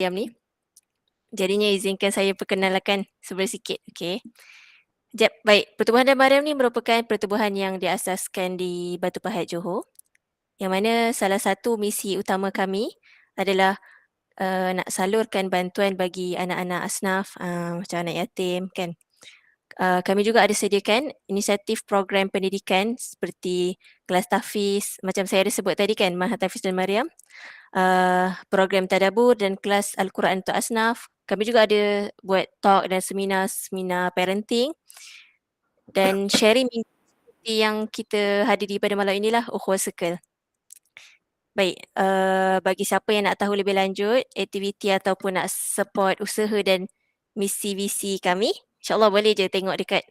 Mariam ni. Jadinya izinkan saya perkenalkan sedikit, okey. Baik, Pertubuhan Dar Mariam ni merupakan pertubuhan yang diasaskan di Batu Pahat, Johor. Yang mana salah satu misi utama kami adalah nak salurkan bantuan bagi anak-anak asnaf, macam anak yatim kan. Kami juga ada sediakan inisiatif program pendidikan seperti kelas tahfiz, macam saya ada sebut tadi kan, Mahat Tahfiz dan Mariam. Program tadabbur dan kelas Al-Quran untuk asnaf. Kami juga ada buat talk dan seminar parenting dan sharing seperti yang kita hadiri pada malam inilah, Ukhuwah Circle. Baik, bagi siapa yang nak tahu lebih lanjut aktiviti ataupun nak support usaha dan misi visi kami, insyaAllah boleh je tengok dekat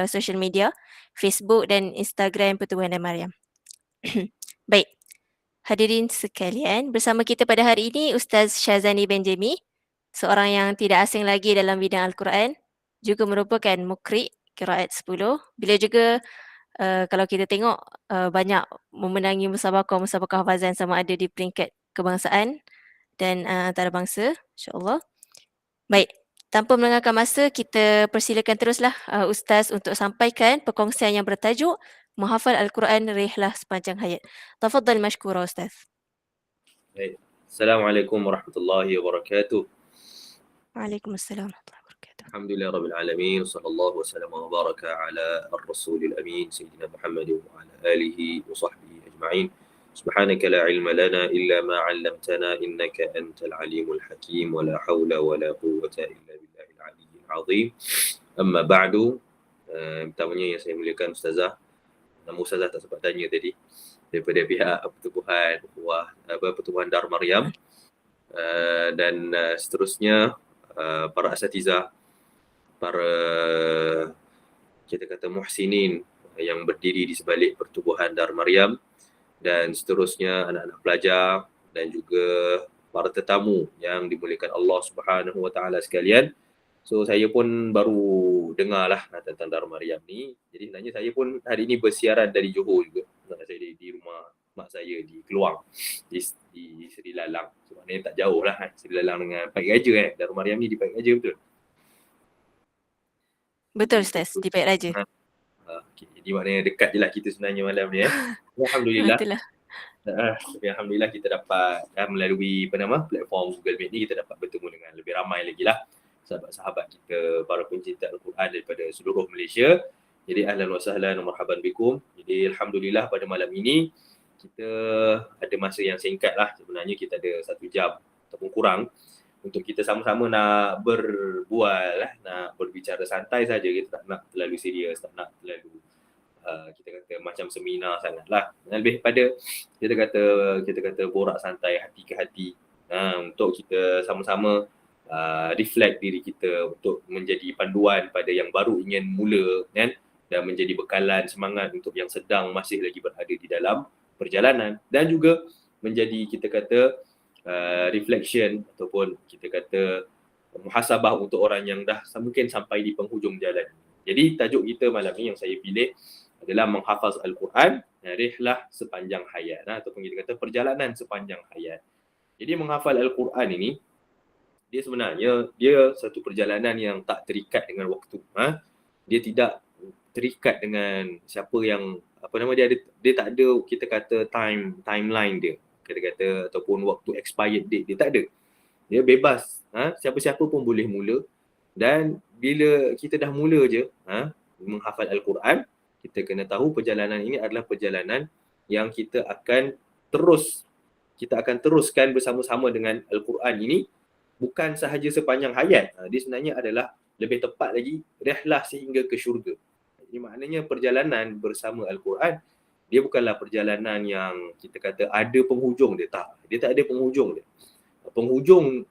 social media, Facebook dan Instagram Pertubuhan Dar Mariam. Baik, hadirin sekalian, bersama kita pada hari ini Ustaz Syazani Benjami, seorang yang tidak asing lagi dalam bidang Al-Quran, juga merupakan mukri qiraat 10. Beliau juga kalau kita tengok banyak memenangi musabaqah hafazan sama ada di peringkat kebangsaan dan antarabangsa, insya-Allah. Baik, tanpa melengahkan masa, kita persilakan teruslah Ustaz untuk sampaikan perkongsian yang bertajuk Menghafal Al-Quran Rihlah Sepanjang Hayat. Tafadhal mashkura Ustaz. Baik. Assalamualaikum warahmatullahi wabarakatuh. Waalaikumsalam warahmatullahi wabarakatuh. Alhamdulillah rabbil alamin, sallallahu wasallam wa baraka ala ar-rasulil amin sayyidina Muhammad wa ala alihi wa sahbihi ajma'in. Subhanaka la ilma lana illa ma 'allamtana innaka antal alimul hakim wa la haula wa la quwwata illa billahil aliyyil azim. Amma ba'du. Pertamanya yang saya muliakan Ustazah. Nama Ustazah tak sempat tanya tadi. Daripada pihak Pertubuhan Dar Mariam dan seterusnya para asatizah, para kita kata muhsinin yang berdiri di sebalik Pertubuhan Dar Mariam dan seterusnya anak-anak pelajar dan juga para tetamu yang dimuliakan Allah Subhanahu Wa Taala sekalian. So saya pun baru dengarlah tentang Dar Mariam ni. Jadi sebenarnya saya pun hari ini bersiaran dari Johor juga. Saya di rumah mak saya di Keluang, di Seri Lalang. So, maknanya tak jauh lah Seri Lalang dengan Paik Raja Dar Mariam ni di Paik Raja, betul? Betul Ustaz, di Paik Raja. Okay. Jadi maknanya dekat je lah kita sebenarnya malam ni. Alhamdulillah. Itulah. Alhamdulillah kita dapat melalui platform Google Meet ni kita dapat bertemu dengan lebih ramai lagi lah sahabat-sahabat kita, para pencinta Al-Quran daripada seluruh Malaysia. Jadi ahlan wa sahlan wa marhaban bikum. Jadi alhamdulillah pada malam ini kita ada masa yang singkat lah. Sebenarnya kita ada 1 jam ataupun kurang untuk kita sama-sama nak berbual lah, nak berbicara santai saja. Kita tak nak terlalu serius, tak nak terlalu kita kata macam seminar sangat lah. Lebih pada kita kata borak santai hati ke hati untuk kita sama-sama reflect diri kita untuk menjadi panduan pada yang baru ingin mula kan, dan menjadi bekalan semangat untuk yang sedang masih lagi berada di dalam perjalanan, dan juga menjadi kita kata reflection ataupun kita kata muhasabah untuk orang yang dah mungkin sampai di penghujung jalan. Jadi tajuk kita malam ni yang saya pilih adalah menghafaz Al-Quran rihlah sepanjang hayat ataupun kita kata perjalanan sepanjang hayat. Jadi menghafal Al-Quran ini dia sebenarnya satu perjalanan yang tak terikat dengan waktu. Dia tidak terikat dengan siapa yang dia tak ada kita kata timeline dia, kita kata ataupun waktu expired date dia tak ada. Dia bebas. Siapa-siapa pun boleh mula, dan bila kita dah mula je menghafal Al-Quran, kita kena tahu perjalanan ini adalah perjalanan yang kita akan teruskan bersama-sama dengan Al-Quran ini. Bukan sahaja sepanjang hayat. Dia sebenarnya adalah lebih tepat lagi rihlah sehingga ke syurga. Jadi maknanya perjalanan bersama Al-Quran, dia bukanlah perjalanan yang kita kata ada penghujung dia. Tak. Dia tak ada penghujung dia. Penghujung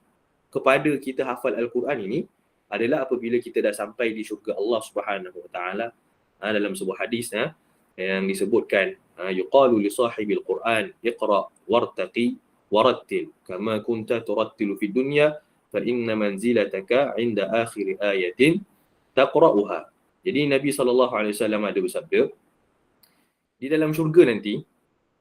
kepada kita hafal Al-Quran ini adalah apabila kita dah sampai di syurga Allah Subhanahu Wa Taala. Dalam sebuah hadis yang disebutkan, yuqalu li sahibil Quran iqra wartaqi warattil kama kunta turattilu fid dunya fa inna manzilataka 'inda akhir ayatin taqra'uha. Jadi Nabi SAW ada bersabda, di dalam syurga nanti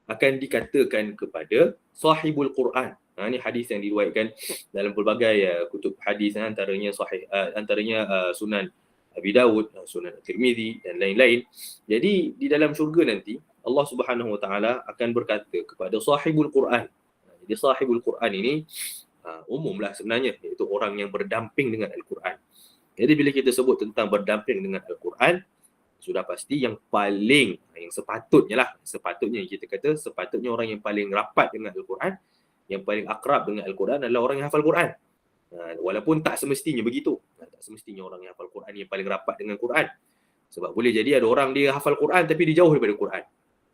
akan dikatakan kepada sahibul Quran. Ini hadis yang diriwayatkan dalam pelbagai kutub hadis, antaranya sahih, antaranya Sunan Abi Dawud, Sunan Tirmizi dan lain-lain. Jadi di dalam syurga nanti Allah Subhanahu Wa Taala akan berkata kepada sahibul Quran. Jadi sahibul Quran ini umumlah sebenarnya, iaitu orang yang berdamping dengan Al-Quran. Jadi bila kita sebut tentang berdamping dengan Al-Quran, sudah pasti yang paling, yang sepatutnya kita kata, sepatutnya orang yang paling rapat dengan Al-Quran, yang paling akrab dengan Al-Quran adalah orang yang hafal Quran. Walaupun tak semestinya begitu. Tak semestinya orang yang hafal Quran yang paling rapat dengan Quran. Sebab boleh jadi ada orang dia hafal Quran tapi dia jauh daripada Quran.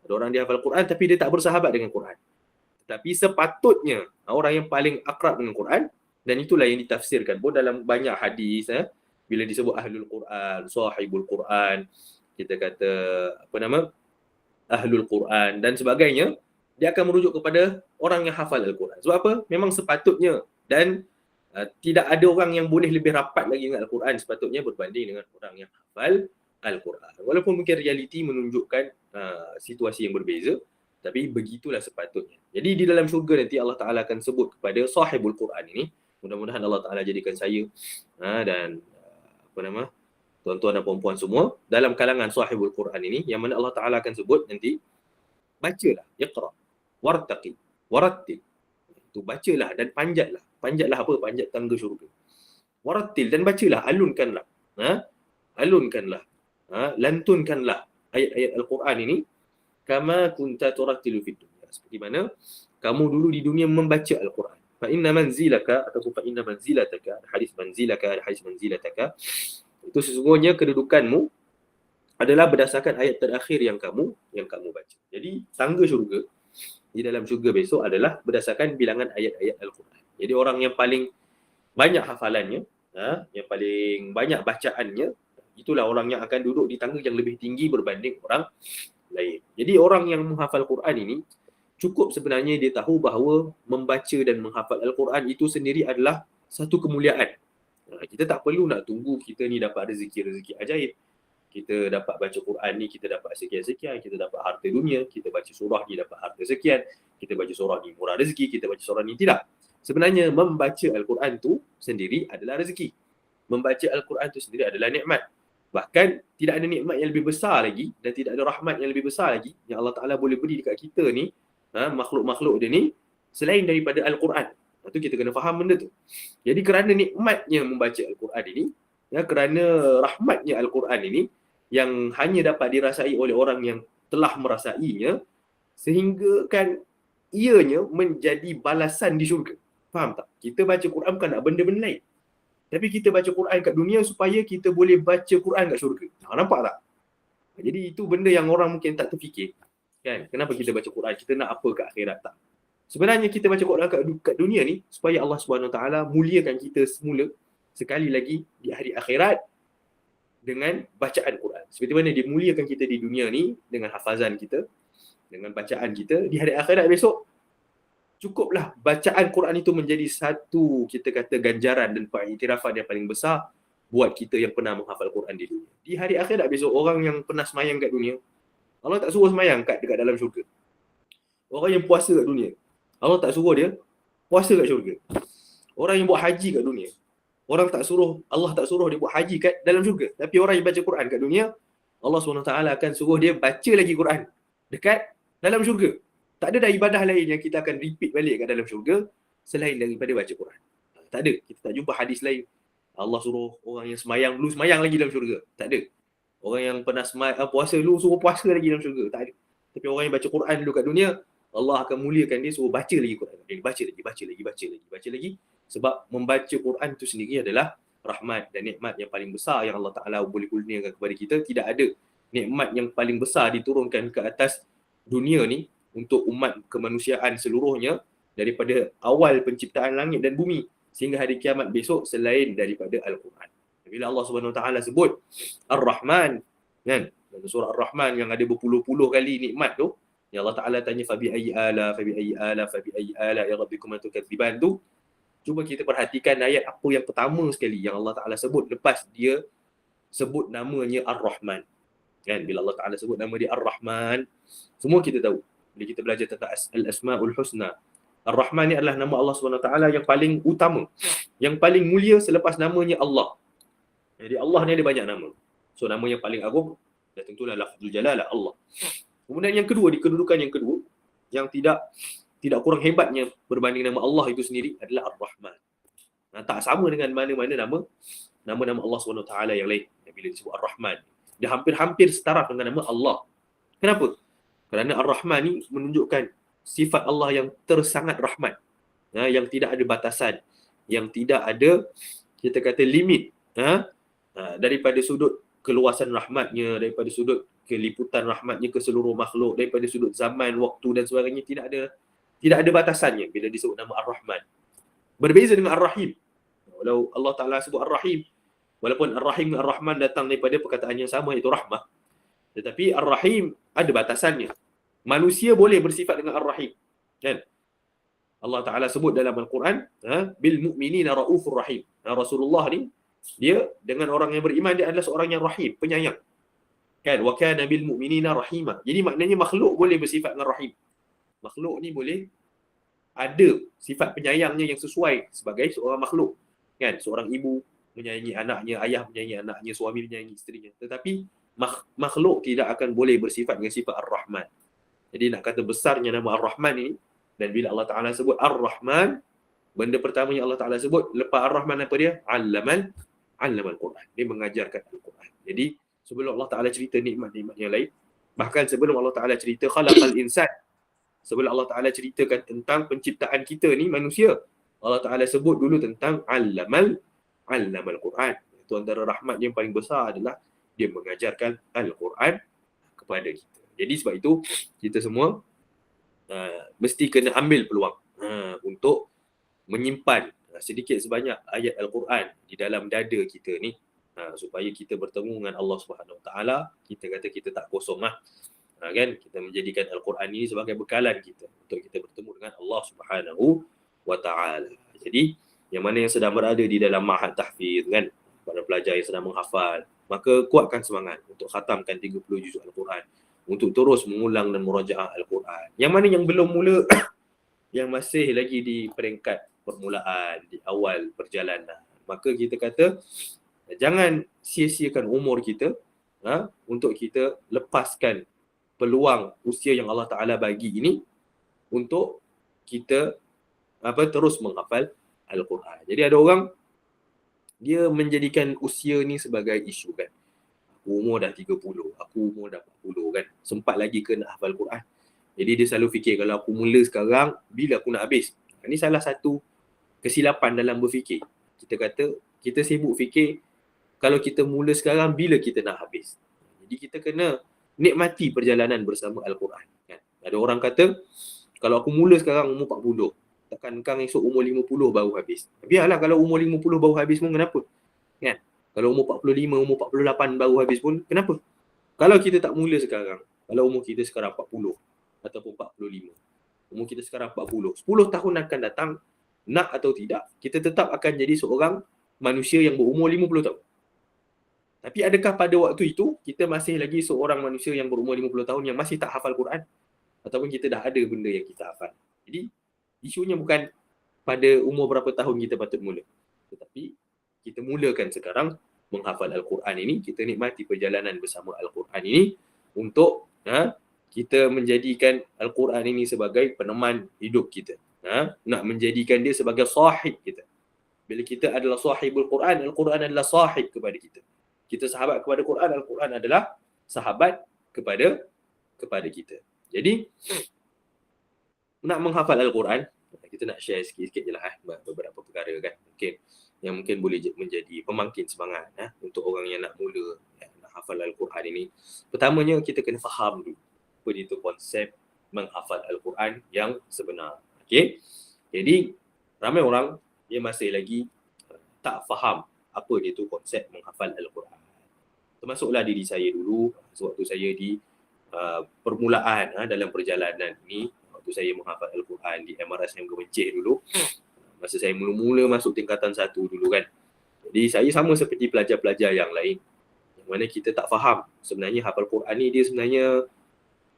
Ada orang dia hafal Quran tapi dia tak bersahabat dengan Quran. Tetapi sepatutnya orang yang paling akrab dengan Quran, dan itulah yang ditafsirkan pun dalam banyak hadis, bila disebut ahlul Quran, sahibul Quran, kita kata ahlul Quran dan sebagainya, dia akan merujuk kepada orang yang hafal Al-Quran. Sebab apa? Memang sepatutnya, dan tidak ada orang yang boleh lebih rapat lagi dengan Al-Quran sepatutnya berbanding dengan orang yang hafal Al-Quran. Walaupun mungkin realiti menunjukkan situasi yang berbeza, tapi begitulah sepatutnya. Jadi di dalam syurga nanti Allah Ta'ala akan sebut kepada sahibul Quran ini. Mudah-mudahan Allah Ta'ala jadikan saya dan tuan-tuan dan puan-puan semua dalam kalangan sahibul Quran ini, yang mana Allah Ta'ala akan sebut nanti, bacalah, iqra, wartaqi, warattil. Itu bacalah dan panjatlah. Panjatlah apa? Panjat tangga syurga. Warattil, dan bacalah, alunkanlah. Alunkanlah. Lantunkanlah ayat-ayat Al-Quran ini kama kunta turattilu fid dunya. Seperti mana kamu dulu di dunia membaca Al-Quran. Fa inna manzilaka ataupun fa inna manzilataka, hadis manzilaka, hadis manzilataka, itu sesungguhnya kedudukanmu adalah berdasarkan ayat terakhir yang kamu baca. Jadi tangga syurga di dalam syurga besok adalah berdasarkan bilangan ayat-ayat Al-Quran. Jadi orang yang paling banyak hafalannya, yang paling banyak bacaannya, itulah orang yang akan duduk di tangga yang lebih tinggi berbanding orang lain. Jadi orang yang menghafal Quran ini, cukup sebenarnya dia tahu bahawa membaca dan menghafal Al-Quran itu sendiri adalah satu kemuliaan. Kita tak perlu nak tunggu kita ni dapat rezeki ajaib. Kita dapat baca Quran ni, kita dapat sekian-sekian, kita dapat harta dunia, kita baca surah ni dapat harta sekian, kita baca surah ni murah rezeki, kita baca surah ni tidak. Sebenarnya membaca Al-Quran tu sendiri adalah rezeki. Membaca Al-Quran tu sendiri adalah nikmat. Bahkan tidak ada nikmat yang lebih besar lagi dan tidak ada rahmat yang lebih besar lagi yang Allah Ta'ala boleh beri dekat kita ni, makhluk-makhluk dia ni, selain daripada Al-Quran. Itu kita kena faham benda tu. Jadi kerana nikmatnya membaca Al-Quran ini, kerana rahmatnya Al-Quran ini, yang hanya dapat dirasai oleh orang yang telah merasainya, sehingga kan ianya menjadi balasan di syurga. Faham tak? Kita baca Quran bukan nak benda-benda lain. Tapi kita baca Quran kat dunia supaya kita boleh baca Quran kat syurga. Nampak tak? Jadi itu benda yang orang mungkin tak terfikir. Kan? Kenapa kita baca Quran? Kita nak apa kat akhirat? Tak. Sebenarnya kita baca Quran kat dunia ni supaya Allah Subhanahu Taala muliakan kita semula sekali lagi di hari akhirat dengan bacaan Quran. Seperti mana dia muliakan kita di dunia ni dengan hafazan kita, dengan bacaan kita, di hari akhirat besok cukuplah bacaan Quran itu menjadi satu, kita kata, ganjaran dan pengiktirafan yang paling besar buat kita yang pernah menghafal Quran di dunia. Di hari akhirat besok, orang yang pernah semayang kat dunia, Allah tak suruh semayang dekat dalam syurga. Orang yang puasa kat dunia, Allah tak suruh dia puasa kat syurga. Orang yang buat haji kat dunia, Allah tak suruh dia buat haji kat dalam syurga. Tapi orang yang baca Quran kat dunia, Allah SWT akan suruh dia baca lagi Quran dekat dalam syurga. Tak ada dah ibadah lain yang kita akan repeat balik kat dalam syurga selain daripada baca Quran. Tak ada. Kita tak jumpa hadis lain Allah suruh orang yang semayang dulu semayang lagi dalam syurga. Tak ada. Orang yang pernah puasa dulu suruh puasa lagi dalam syurga. Tak ada. Tapi orang yang baca Quran dulu kat dunia, Allah akan muliakan dia, suruh baca lagi Quran. Dia baca lagi. Sebab membaca Quran itu sendiri adalah rahmat dan nikmat yang paling besar yang Allah Ta'ala boleh kurniakan kepada kita. Tidak ada nikmat yang paling besar diturunkan ke atas dunia ni untuk umat kemanusiaan seluruhnya daripada awal penciptaan langit dan bumi sehingga hari kiamat besok selain daripada Al-Quran. Bila Allah Subhanahu Wa Taala sebut Ar-Rahman, kan? Dalam surah Ar-Rahman yang ada berpuluh-puluh kali nikmat tu, yang Allah Ta'ala tanya fabi ayyi ala ya rabbikum tukadziban tu, cuba kita perhatikan ayat apa yang pertama sekali yang Allah Ta'ala sebut lepas dia sebut namanya Ar-Rahman. Kan? Bila Allah Ta'ala sebut nama dia Ar-Rahman, semua kita tahu. Bila kita belajar tentang Al-Asma'ul Husna, Ar-Rahman ni adalah nama Allah SWT yang paling utama, yang paling mulia selepas namanya Allah. Jadi Allah ni ada banyak nama. So nama yang paling agung dan tentulah lafzul jalalah Allah. Kemudian yang kedua, di kedudukan yang kedua, yang tidak kurang hebatnya berbanding nama Allah itu sendiri adalah Ar-Rahman. Tak sama dengan mana-mana nama-nama Allah SWT yang lain. Bila disebut Ar-Rahman, dia hampir-hampir setara dengan nama Allah. Kenapa? Kerana Ar-Rahman ni menunjukkan sifat Allah yang tersangat rahmat, yang tidak ada batasan, yang tidak ada, kita kata, limit, daripada sudut keluasan rahmatnya, daripada sudut keliputan rahmatnya ke seluruh makhluk, daripada sudut zaman, waktu dan sebagainya, tidak ada batasannya bila disebut nama Ar-Rahman. Berbeza dengan Ar-Rahim. Walau Allah Ta'ala sebut Ar-Rahim, walaupun Ar-Rahim dan Ar-Rahman datang daripada perkataan yang sama, iaitu rahmah, tetapi Ar-Rahim ada batasannya. Manusia boleh bersifat dengan Ar-Rahim, kan? Allah Ta'ala sebut dalam Al-Quran, bil mu'minina ra'ufur rahim. Rasulullah ni, dia dengan orang yang beriman, dia adalah seorang yang rahim, penyayang, kan? Wa kana bil mu'minina rahima. Jadi maknanya makhluk boleh bersifat dengan rahim. Makhluk ni boleh ada sifat penyayangnya yang sesuai sebagai seorang makhluk, kan? Seorang ibu menyayangi anaknya, ayah menyayangi anaknya, suami menyayangi isterinya. Tetapi makhluk tidak akan boleh bersifat dengan sifat Ar-Rahman. Jadi nak kata besarnya nama Ar-Rahman ini, dan bila Allah Ta'ala sebut Ar-Rahman, benda pertama yang Allah Ta'ala sebut lepas Ar-Rahman apa dia? Allamal Quran. Dia mengajarkan Al-Quran. Jadi sebelum Allah Ta'ala cerita nikmat-nikmat yang lain, bahkan sebelum Allah Ta'ala cerita khalaqal insan, sebelum Allah Ta'ala ceritakan tentang penciptaan kita ni manusia, Allah Ta'ala sebut dulu tentang Allamal Quran. Itu antara rahmat yang paling besar adalah dia mengajarkan Al-Quran kepada kita. Jadi sebab itu kita semua mesti kena ambil peluang untuk menyimpan sedikit sebanyak ayat Al-Quran di dalam dada kita ni, supaya kita bertemu dengan Allah Subhanahu Wa Taala. Kita kata kita tak kosong kan? Kita menjadikan Al-Quran ini sebagai bekalan kita untuk kita bertemu dengan Allah Subhanahu Wa Taala. Jadi yang mana yang sedang berada di dalam ma'had tahfiz, kan, para pelajar yang sedang menghafal, maka kuatkan semangat untuk khatamkan 30 juzuk Al-Quran, untuk terus mengulang dan murajaah Al-Quran. Yang mana yang belum mula, yang masih lagi di peringkat permulaan, di awal perjalanan, maka kita kata jangan sia-siakan umur kita untuk kita lepaskan peluang usia yang Allah Ta'ala bagi ini untuk kita terus menghafal Al-Quran. Jadi ada orang dia menjadikan usia ni sebagai isu, kan. Aku umur dah 30, aku umur dah 40, kan. Sempat lagi ke nak hafal Quran? Jadi dia selalu fikir, kalau aku mula sekarang, bila aku nak habis? Ini salah satu kesilapan dalam berfikir. Kita kata, kita sibuk fikir, kalau kita mula sekarang, bila kita nak habis? Jadi kita kena nikmati perjalanan bersama Al-Quran, kan. Ada orang kata, kalau aku mula sekarang umur 40, takkan kang esok umur 50 baru habis. Biarlah kalau umur 50 baru habis pun kenapa? Kan? Kalau umur 45, umur 48 baru habis pun kenapa? Kalau kita tak mula sekarang, kalau umur kita sekarang 40 ataupun 45, umur kita sekarang 40, 10 tahun akan datang, nak atau tidak, kita tetap akan jadi seorang manusia yang berumur 50 tahun. Tapi adakah pada waktu itu, kita masih lagi seorang manusia yang berumur 50 tahun yang masih tak hafal Quran? Ataupun kita dah ada benda yang kita hafal? Jadi, isunya bukan pada umur berapa tahun kita patut mula. Tetapi, kita mulakan sekarang menghafal Al-Quran ini, kita nikmati perjalanan bersama Al-Quran ini untuk kita menjadikan Al-Quran ini sebagai peneman hidup kita. Nak menjadikan dia sebagai sahib kita. Bila kita adalah sahibul Quran, Al-Quran adalah sahib kepada kita. Kita sahabat kepada Quran, Al-Quran adalah sahabat kepada kita. Jadi, nak menghafal Al-Quran, kita nak share sikit-sikit je lah beberapa perkara, kan. Yang mungkin boleh menjadi pemangkin semangat untuk orang yang nak mula nak hafal Al-Quran ini. Pertamanya kita kena faham dulu apa itu konsep menghafal Al-Quran yang sebenar. Okey. Jadi ramai orang dia masih lagi tak faham apa itu konsep menghafal Al-Quran. Termasuklah diri saya dulu sewaktu saya di permulaan dalam perjalanan ini, waktu saya menghafal Al-Quran di MRSM Gemencih dulu. Masa saya mula-mula masuk tingkatan 1 dulu, kan. Jadi saya sama seperti pelajar-pelajar yang lain, yang mana kita tak faham sebenarnya hafal Quran ni dia sebenarnya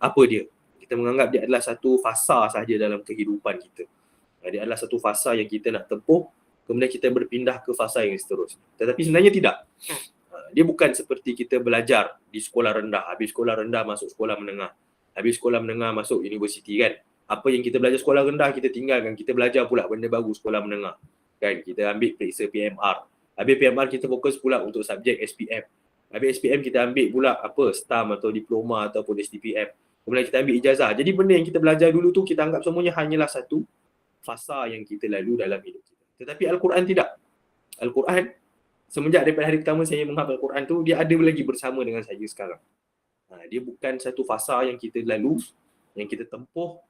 apa dia. Kita menganggap dia adalah satu fasa sahaja dalam kehidupan kita. Dia adalah satu fasa yang kita nak tempuh, kemudian kita berpindah ke fasa yang seterusnya. Tetapi sebenarnya tidak. Dia bukan seperti kita belajar di sekolah rendah, habis sekolah rendah masuk sekolah menengah, habis sekolah menengah masuk universiti kan. Apa yang kita belajar sekolah rendah kita tinggalkan, kita belajar pula benda baru sekolah menengah. Kan, kita ambil periksa PMR. Habis PMR kita fokus pula untuk subjek SPM. Habis SPM kita ambil pula STAM atau diploma ataupun STPM. Kemudian kita ambil ijazah. Jadi benda yang kita belajar dulu tu kita anggap semuanya hanyalah satu fasa yang kita lalui dalam hidup kita. Tetapi Al-Quran tidak. Al-Quran semenjak daripada hari pertama saya menghafal Al-Quran tu, dia ada lagi bersama dengan saya sekarang. Dia bukan satu fasa yang kita lalui, yang kita tempuh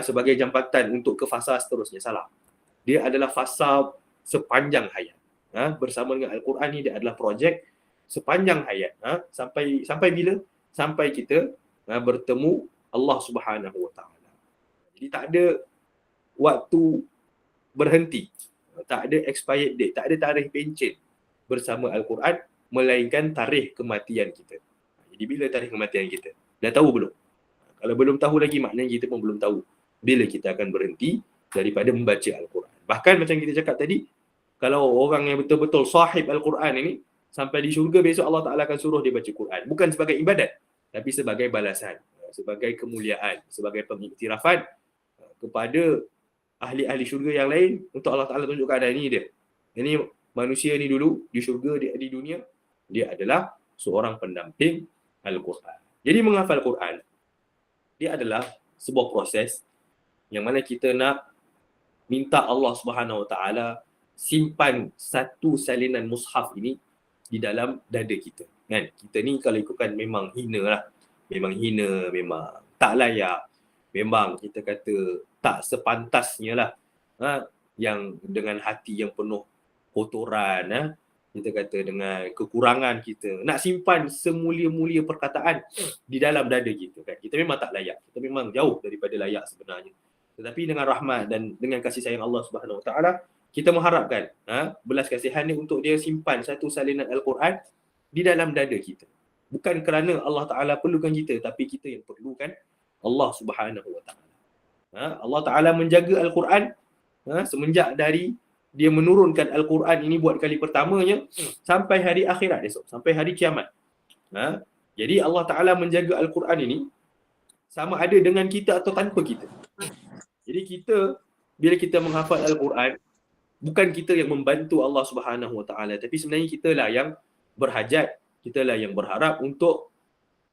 sebagai jambatan untuk ke fasa seterusnya. Salah. Dia adalah fasa sepanjang hayat. Bersama dengan Al-Quran ni dia adalah projek sepanjang hayat. Sampai bila? Sampai kita bertemu Allah Subhanahu Wa Taala. Jadi tak ada waktu berhenti. Tak ada expired date, tak ada tarikh pencen bersama Al-Quran, melainkan tarikh kematian kita. Jadi bila tarikh kematian kita? Dah tahu belum? Kalau belum tahu lagi, maknanya kita pun belum tahu bila kita akan berhenti daripada membaca Al-Quran. Bahkan macam kita cakap tadi, kalau orang yang betul-betul sahib Al-Quran ini, sampai di syurga besok Allah Ta'ala akan suruh dia baca Quran. Bukan sebagai ibadat, tapi sebagai balasan, sebagai kemuliaan, sebagai pengiktirafan kepada ahli-ahli syurga yang lain, untuk Allah Ta'ala tunjukkan ini dia. Ini manusia ni dulu di syurga, di dunia, dia adalah seorang pendamping Al-Quran. Jadi menghafal Quran, dia adalah sebuah proses yang mana kita nak minta Allah Subhanahu Wa Taala simpan satu salinan mushaf ini di dalam dada kita. Kan? Kita ni kalau ikutkan memang hina lah. Memang hina, memang tak layak. Memang kita kata tak sepantasnya lah. Yang dengan hati yang penuh kotoran, kita kata dengan kekurangan kita, nak simpan semulia-mulia perkataan di dalam dada kita. Kan? Kita memang tak layak. Kita memang jauh daripada layak sebenarnya. Tetapi dengan rahmat dan dengan kasih sayang Allah Subhanahu Wa Taala, kita mengharapkan belas kasihan ni untuk dia simpan satu salinan Al-Quran di dalam dada kita. Bukan kerana Allah Ta'ala perlukan kita, tapi kita yang perlukan Allah Subhanahu Wa Taala. Allah Ta'ala menjaga Al-Quran semenjak dari dia menurunkan Al-Quran ini buat kali pertamanya sampai hari akhirat esok, sampai hari kiamat. Jadi Allah Ta'ala menjaga Al-Quran ini sama ada dengan kita atau tanpa kita. Jadi kita, bila kita menghafal Al-Quran, bukan kita yang membantu Allah Subhanahu Wa Taala, tapi sebenarnya kita lah yang berhajat, kita lah yang berharap untuk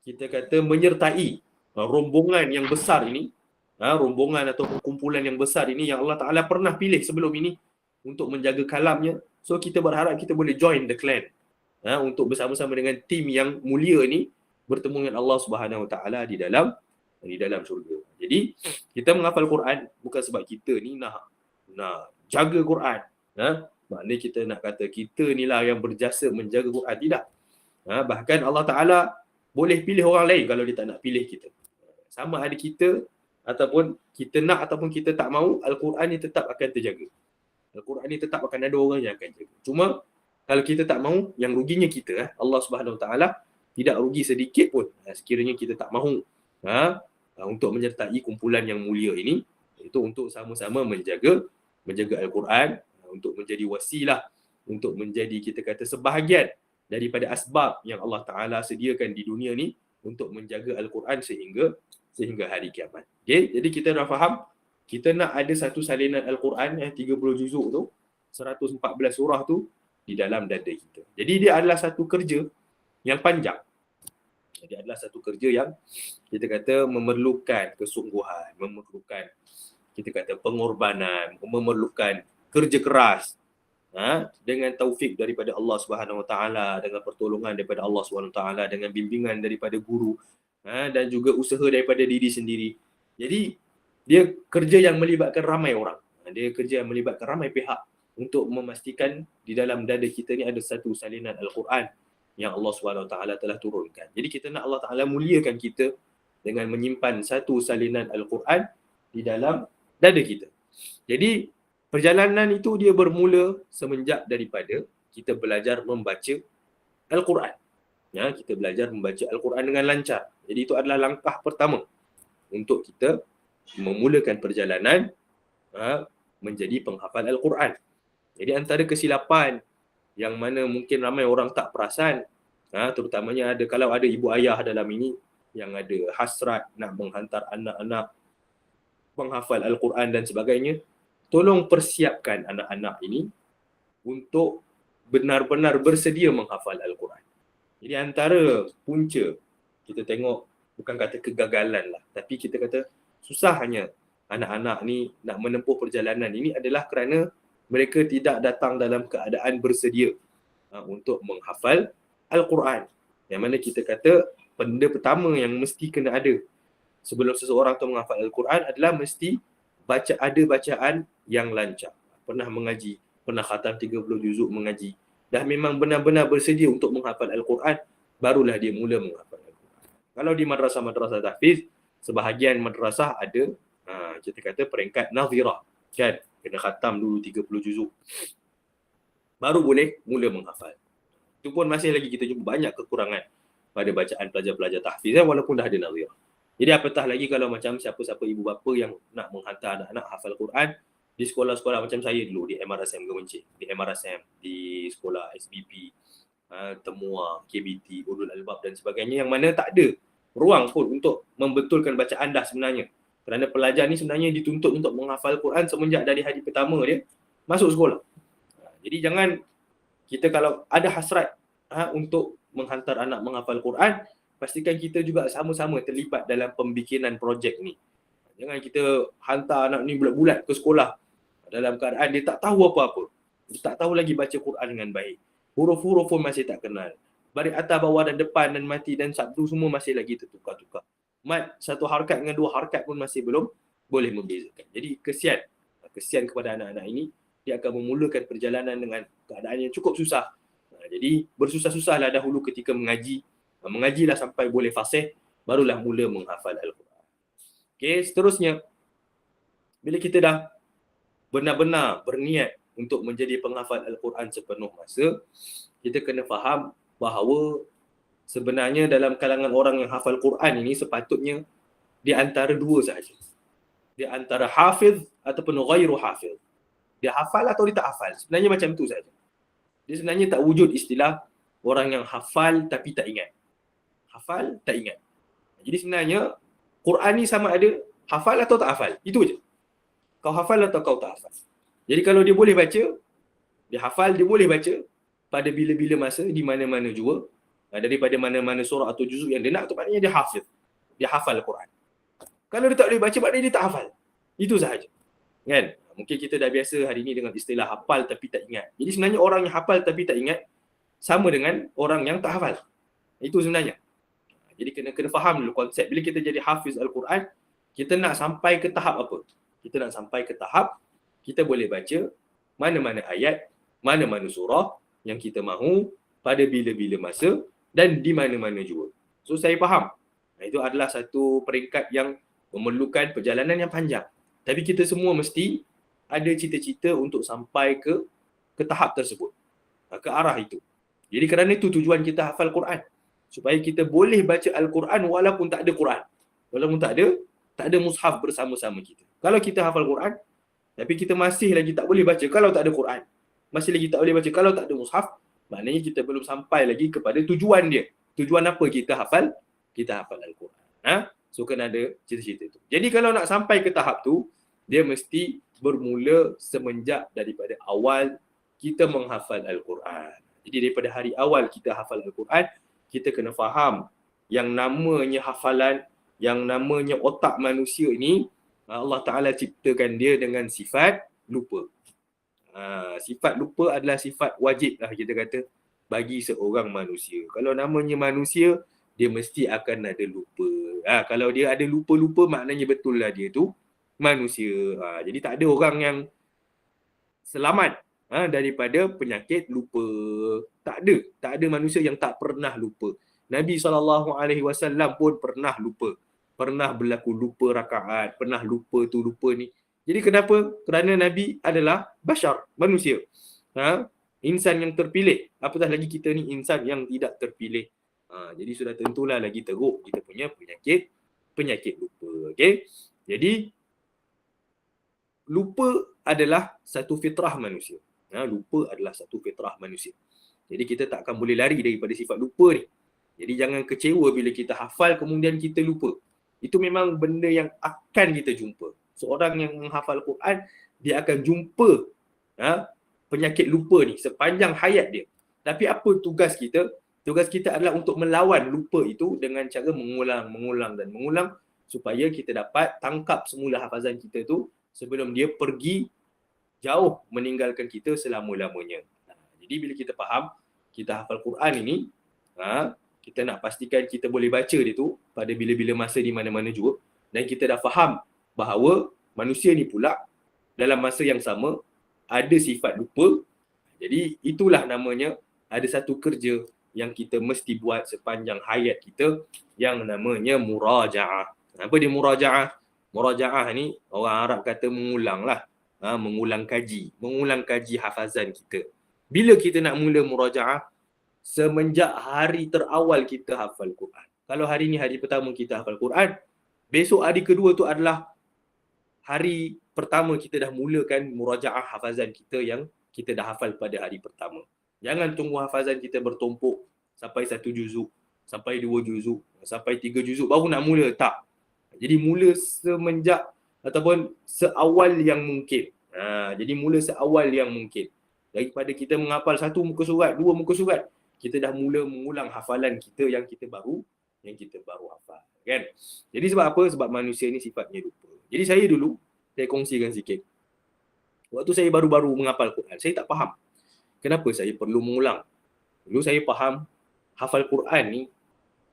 kita kata menyertai rombongan yang besar ini, rombongan atau kumpulan yang besar ini yang Allah Ta'ala pernah pilih sebelum ini untuk menjaga kalamnya. So kita berharap kita boleh join the clan untuk bersama-sama dengan tim yang mulia ni bertemu dengan Allah Subhanahu Wa Taala di dalam syurga. Jadi kita menghafal Quran bukan sebab kita ni nak jaga Quran. Maknanya kita nak kata kita ni lah yang berjasa menjaga Quran. Tidak. Bahkan Allah Ta'ala boleh pilih orang lain kalau dia tak nak pilih kita. Sama ada kita ataupun kita nak ataupun kita tak mahu, Al-Quran ni tetap akan terjaga. Al-Quran ni tetap akan ada orang yang akan jaga. Cuma kalau kita tak mahu, yang ruginya kita. Allah Subhanahu Wa Taala tidak rugi sedikit pun sekiranya kita tak mahu untuk menyertai kumpulan yang mulia ini, iaitu untuk sama-sama menjaga Al-Quran, untuk menjadi wasilah, untuk menjadi kita kata sebahagian daripada asbab yang Allah Ta'ala sediakan di dunia ni untuk menjaga Al-Quran sehingga hari kiamat. Okay? Jadi kita dah faham, kita nak ada satu salinan Al-Quran yang 30 juzuk tu, 114 surah tu di dalam dada kita. Jadi dia adalah satu kerja yang panjang. Dia adalah satu kerja yang kita kata memerlukan kesungguhan, memerlukan kita kata pengorbanan, memerlukan kerja keras, dengan taufik daripada Allah Subhanahu Wa Taala, dengan pertolongan daripada Allah Subhanahu Wa Taala, dengan bimbingan daripada guru, dan juga usaha daripada diri sendiri. Jadi dia kerja yang melibatkan ramai orang. Dia kerja yang melibatkan ramai pihak untuk memastikan di dalam dada kita ni ada satu salinan Al-Quran yang Allah Subhanahu Wa Taala telah turunkan. Jadi kita nak Allah Taala muliakan kita dengan menyimpan satu salinan Al-Quran di dalam dada kita. Jadi perjalanan itu dia bermula semenjak daripada kita belajar membaca Al-Quran. Kita belajar membaca Al-Quran dengan lancar. Jadi itu adalah langkah pertama untuk kita memulakan perjalanan menjadi penghafal Al-Quran. Jadi antara kesilapan yang mana mungkin ramai orang tak perasan, terutamanya kalau ada ibu ayah dalam ini yang ada hasrat nak menghantar anak-anak menghafal Al-Quran dan sebagainya, tolong persiapkan anak-anak ini untuk benar-benar bersedia menghafal Al-Quran. Jadi antara punca kita tengok, bukan kata kegagalan lah, tapi kita kata susahnya anak-anak ni nak menempuh perjalanan ini adalah kerana mereka tidak datang dalam keadaan bersedia untuk menghafal Al-Quran. Yang mana kita kata benda pertama yang mesti kena ada sebelum seseorang tu menghafal Al-Quran adalah mesti ada bacaan yang lancar. Pernah mengaji, pernah khatam 30 juzuk mengaji, dah memang benar-benar bersedia untuk menghafal Al-Quran, barulah dia mula menghafal Al-Quran. Kalau di madrasah-madrasah tahfiz, sebahagian madrasah ada kita kata peringkat nazirah, kan? Kena khatam dulu 30 juzuk baru boleh mula menghafal. Itu pun masih lagi kita jumpa banyak kekurangan pada bacaan pelajar-pelajar tahfiz, walaupun dah ada nazirah. Jadi apatah lagi kalau macam siapa-siapa ibu bapa yang nak menghantar anak-anak hafal Quran di sekolah-sekolah macam saya dulu, di MRSM Gemencik, di MRSM, di sekolah SBP, Temua, KBT, Ulul Albab dan sebagainya, yang mana tak ada ruang pun untuk membetulkan bacaan dah sebenarnya. Kerana pelajar ni sebenarnya dituntut untuk menghafal Quran semenjak dari hari pertama dia masuk sekolah. Jadi jangan kita kalau ada hasrat untuk menghantar anak menghafal Quran, pastikan kita juga sama-sama terlibat dalam pembikinan projek ni. Jangan kita hantar anak ni bulat-bulat ke sekolah dalam keadaan dia tak tahu apa-apa. Dia tak tahu lagi baca Quran dengan baik. Huruf-huruf pun masih tak kenal. Baris atas, bawah dan depan dan mati dan sabdu semua masih lagi tertukar-tukar. Mat satu harakat dengan dua harakat pun masih belum boleh membezakan. Jadi kesian kepada anak-anak ini, dia akan memulakan perjalanan dengan keadaan yang cukup susah. Jadi bersusah-susahlah dahulu ketika mengaji. Mengajilah sampai boleh fasih, barulah mula menghafal Al-Quran. Okey, seterusnya, bila kita dah benar-benar berniat untuk menjadi penghafal Al-Quran sepenuh masa, kita kena faham bahawa sebenarnya dalam kalangan orang yang hafal Quran ini sepatutnya di antara dua sahaja. Di antara hafiz ataupun ghairu hafiz. Dia hafal atau dia tak hafal. Sebenarnya macam tu saja. Dia sebenarnya tak wujud istilah orang yang hafal tapi tak ingat. Hafal, tak ingat. Jadi sebenarnya Quran ni sama ada hafal atau tak hafal. Itu je. Kau hafal atau kau tak hafal. Jadi kalau dia boleh baca, dia hafal, dia boleh baca pada bila-bila masa, di mana-mana jua, daripada mana-mana surah atau juzuk yang dia nak, tu maknanya dia hafiz. Dia hafal Quran. Kalau dia tak boleh baca, maknanya dia tak hafal. Itu sahaja. Kan? Mungkin kita dah biasa hari ni dengan istilah hafal tapi tak ingat. Jadi sebenarnya orang yang hafal tapi tak ingat sama dengan orang yang tak hafal. Itu sebenarnya. Jadi kena faham dulu konsep. Bila kita jadi hafiz Al-Quran, kita nak sampai ke tahap apa? Kita nak sampai ke tahap kita boleh baca mana-mana ayat, mana-mana surah yang kita mahu pada bila-bila masa dan di mana-mana jua. So saya faham. Itu adalah satu peringkat yang memerlukan perjalanan yang panjang. Tapi kita semua mesti ada cita-cita untuk sampai ke tahap tersebut. Ke arah itu. Jadi kerana itu tujuan kita hafal Quran. Supaya kita boleh baca Al-Quran walaupun tak ada Quran. Walaupun tak ada mushaf bersama-sama kita. Kalau kita hafal Quran, tapi kita masih lagi tak boleh baca kalau tak ada Quran. Masih lagi tak boleh baca kalau tak ada mushaf, maknanya kita belum sampai lagi kepada tujuan dia. Tujuan apa kita hafal? Kita hafal Al-Quran. So kena ada cita-cita itu. Jadi kalau nak sampai ke tahap tu, dia mesti bermula semenjak daripada awal kita menghafal Al-Quran. Jadi daripada hari awal kita hafal Al-Quran, kita kena faham yang namanya hafalan, yang namanya otak manusia ini, Allah Ta'ala ciptakan dia dengan sifat lupa. Sifat lupa adalah sifat wajib lah kita kata bagi seorang manusia. Kalau namanya manusia, dia mesti akan ada lupa. Kalau dia ada lupa-lupa, maknanya betul lah dia tu manusia. Jadi tak ada orang yang selamat daripada penyakit lupa. Tak ada manusia yang tak pernah lupa. Nabi SAW pun pernah lupa. Pernah berlaku lupa rakaat, pernah lupa tu, lupa ni. Jadi kenapa? Kerana Nabi adalah bashar, manusia. Insan yang terpilih. Apatah lagi kita ni insan yang tidak terpilih. Jadi sudah tentulah lagi teruk kita punya penyakit lupa. Okay? Jadi lupa adalah satu fitrah manusia. Lupa adalah satu fitrah manusia. Jadi kita tak akan boleh lari daripada sifat lupa ni. Jadi jangan kecewa bila kita hafal kemudian kita lupa. Itu memang benda yang akan kita jumpa. Seorang yang menghafal Quran, dia akan jumpa penyakit lupa ni sepanjang hayat dia. Tapi apa tugas kita? Tugas kita adalah untuk melawan lupa itu dengan cara mengulang supaya kita dapat tangkap semula hafazan kita tu sebelum dia pergi jauh meninggalkan kita selama-lamanya. Jadi bila kita faham, kita hafal Quran ini, kita nak pastikan kita boleh baca dia tu pada bila-bila masa di mana-mana juga, dan kita dah faham bahawa manusia ni pula dalam masa yang sama ada sifat lupa. Jadi itulah namanya ada satu kerja yang kita mesti buat sepanjang hayat kita yang namanya muraja'ah. Apa dia muraja'ah? Muraja'ah ni orang Arab kata mengulang lah. Mengulang kaji hafazan kita. Bila kita nak mula muraja'ah? Semenjak hari terawal kita hafal Quran. Kalau hari ni hari pertama kita hafal Quran, besok hari kedua tu adalah hari pertama kita dah mulakan muraja'ah hafazan kita yang kita dah hafal pada hari pertama. Jangan tunggu hafazan kita bertumpuk sampai 1 juzuk, sampai 2 juzuk, sampai 3 juzuk baru nak mula. Tak. Jadi mula semenjak ataupun seawal yang mungkin. Jadi mula seawal yang mungkin. Daripada kita menghafal 1 muka surat, 2 muka surat, kita dah mula mengulang hafalan kita yang kita baru hafal. Kan? Jadi sebab apa? Sebab manusia ni sifatnya lupa. Jadi saya kongsikan sikit. Waktu saya baru-baru menghafal Quran, saya tak faham kenapa saya perlu mengulang. Dulu saya faham hafal Quran ni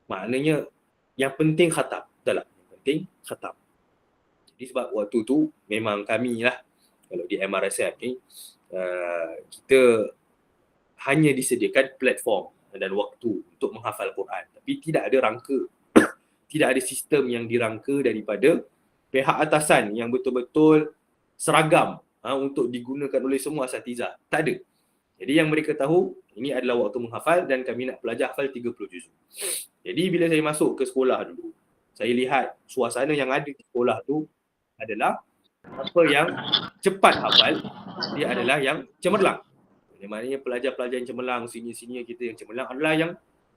maknanya yang penting khatam. Betul tak? Yang penting khatam. Jadi sebab waktu tu memang kami lah, kalau di MRSF ni, kita hanya disediakan platform dan waktu untuk menghafal Quran. Tapi tidak ada rangka, tidak ada sistem yang dirangka daripada pihak atasan yang betul-betul seragam untuk digunakan oleh semua asatizah. Tak ada. Jadi yang mereka tahu, ini adalah waktu menghafal dan kami nak belajar hafal 30 juzuk. Jadi bila saya masuk ke sekolah dulu, saya lihat suasana yang ada di sekolah tu adalah apa yang cepat hafal, dia adalah yang cemerlang. Maknanya pelajar-pelajar yang cemerlang, senior-senior kita yang cemerlang adalah yang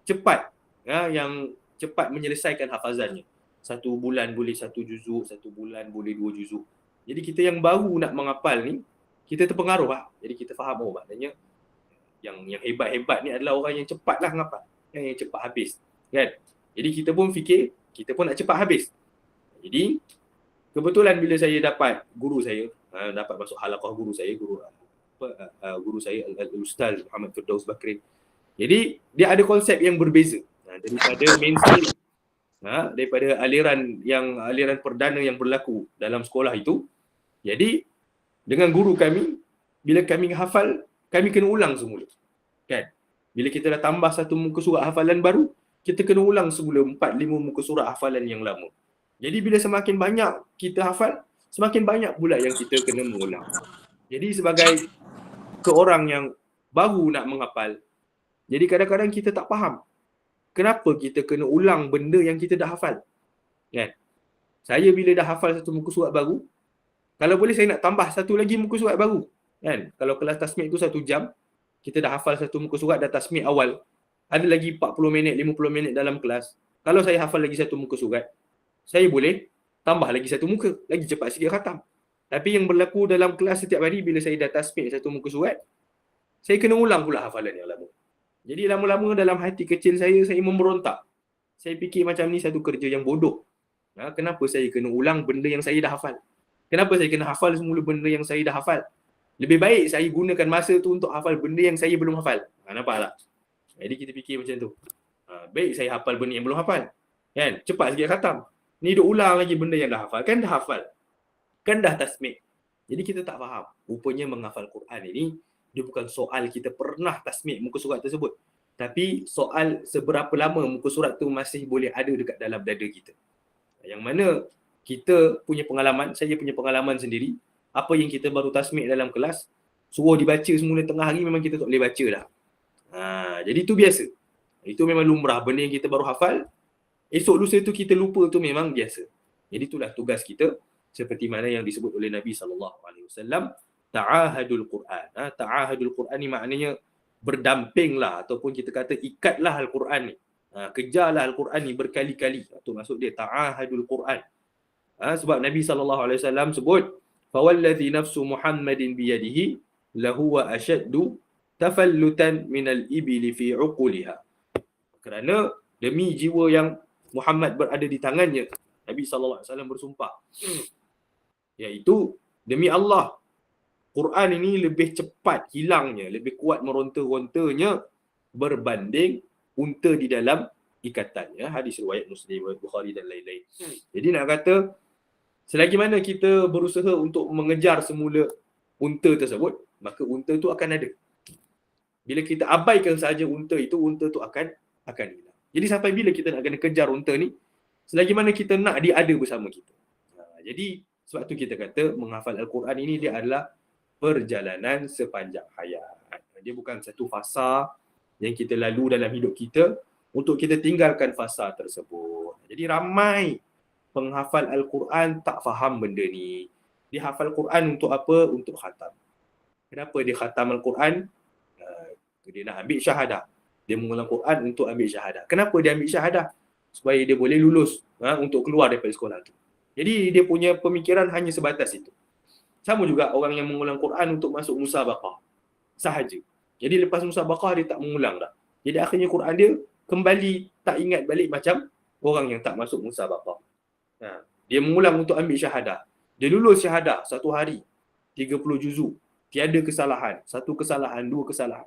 cepat, yang cepat menyelesaikan hafazannya. 1 bulan boleh 1 juzuk, 1 bulan boleh 2 juzuk. Jadi kita yang baru nak menghafal ni, kita terpengaruh lah. Jadi kita faham, maknanya yang hebat-hebat ni adalah orang yang cepatlah menghafal, yang cepat habis. Kan? Jadi kita pun fikir, kita pun nak cepat habis. Jadi kebetulan bila saya dapat guru saya, dapat masuk halaqah guru saya, guru saya Al-Ustaz Muhammad Firdaus Bakrin. Jadi dia ada konsep yang berbeza daripada mainstream, daripada aliran perdana yang berlaku dalam sekolah itu. Jadi dengan guru kami, bila kami hafal, kami kena ulang semula. Kan? Bila kita dah tambah 1 muka surat hafalan baru, kita kena ulang semula 4-5 muka surat hafalan yang lama. Jadi bila semakin banyak kita hafal, semakin banyak pula yang kita kena mengulang. Jadi sebagai seorang yang baru nak menghafal, jadi kadang-kadang kita tak faham kenapa kita kena ulang benda yang kita dah hafal. Kan? Saya bila dah hafal 1 muka surat baru, kalau boleh saya nak tambah 1 lagi muka surat baru. Kan? Kalau kelas tasmid itu 1 jam, kita dah hafal 1 muka surat dah tasmid awal, ada lagi 40 minit, 50 minit dalam kelas. Kalau saya hafal lagi 1 muka surat, saya boleh tambah lagi 1 muka, lagi cepat sikit khatam. Tapi yang berlaku dalam kelas setiap hari, bila saya dah tasmid 1 muka surat, saya kena ulang pula hafalan yang lama. Jadi lama-lama dalam hati kecil saya memberontak. Saya fikir macam ni satu kerja yang bodoh. Kenapa saya kena ulang benda yang saya dah hafal? Kenapa saya kena hafal semula benda yang saya dah hafal? Lebih baik saya gunakan masa tu untuk hafal benda yang saya belum hafal. Nampak tak? Jadi kita fikir macam tu. Baik saya hafal benda yang belum hafal. Kan? Cepat sikit khatam. Ni duk ulang lagi benda yang dah hafal. Kan dah hafal. Kan dah tasmid. Jadi kita tak faham. Rupanya menghafal Quran ini, dia bukan soal kita pernah tasmid muka surat tersebut. Tapi soal seberapa lama muka surat tu masih boleh ada dekat dalam dada kita. Yang mana kita punya pengalaman, saya punya pengalaman sendiri, apa yang kita baru tasmid dalam kelas, suruh dibaca semula tengah hari memang kita tak boleh baca dah. Jadi itu biasa. Itu memang lumrah. Benda yang kita baru hafal, esok lusa tu kita lupa tu memang biasa. Jadi itulah tugas kita seperti mana yang disebut oleh Nabi SAW, ta'ahadul Quran. Ta'ahadul Quran ni maknanya berdampinglah, ataupun kita kata ikatlah Al-Quran ni. Kejarlah Al-Quran ni berkali-kali. Itu maksud dia, ta'ahadul Quran. Sebab Nabi SAW sebut, فَوَالَّذِي نَفْسُ مُحَمَّدٍ بِيَدِهِ لَهُوَ أَشَدُّ تَفَلُّتًا مِنَ الْإِبِلِ فِي عُقُولِهَا. Kerana demi jiwa yang Muhammad berada di tangannya, Nabi SAW bersumpah, iaitu demi Allah, Quran ini lebih cepat hilangnya, lebih kuat meronta-rontanya berbanding unta di dalam ikatannya. Hadis riwayat Muslim, riwayat Bukhari dan lain-lain. Jadi nak kata, selagi mana kita berusaha untuk mengejar semula unta tersebut, maka unta itu akan ada. Bila kita abaikan saja unta itu akan hilang. Jadi sampai bila kita nak kena kejar unta ni, selagi mana kita nak dia ada bersama kita. Jadi sebab tu kita kata menghafal Al-Quran ini dia adalah perjalanan sepanjang hayat. Dia bukan satu fasa yang kita lalu dalam hidup kita untuk kita tinggalkan fasa tersebut. Jadi ramai penghafal Al-Quran tak faham benda ni. Dia hafal Quran untuk apa? Untuk khatam. Kenapa dia khatam Al-Quran? Dia nak ambil syahadah. Dia mengulang Quran untuk ambil syahadah. Kenapa dia ambil syahadah? Supaya dia boleh lulus untuk keluar daripada sekolah tu. Jadi dia punya pemikiran hanya sebatas itu. Sama juga orang yang mengulang Quran untuk masuk musabaqah. Sahaja. Jadi lepas musabaqah dia tak mengulang dah. Jadi akhirnya Quran dia kembali tak ingat balik macam orang yang tak masuk musabaqah. Dia mengulang untuk ambil syahadah. Dia lulus syahadah satu hari 30 juzuk. Tiada kesalahan. Satu kesalahan, dua kesalahan.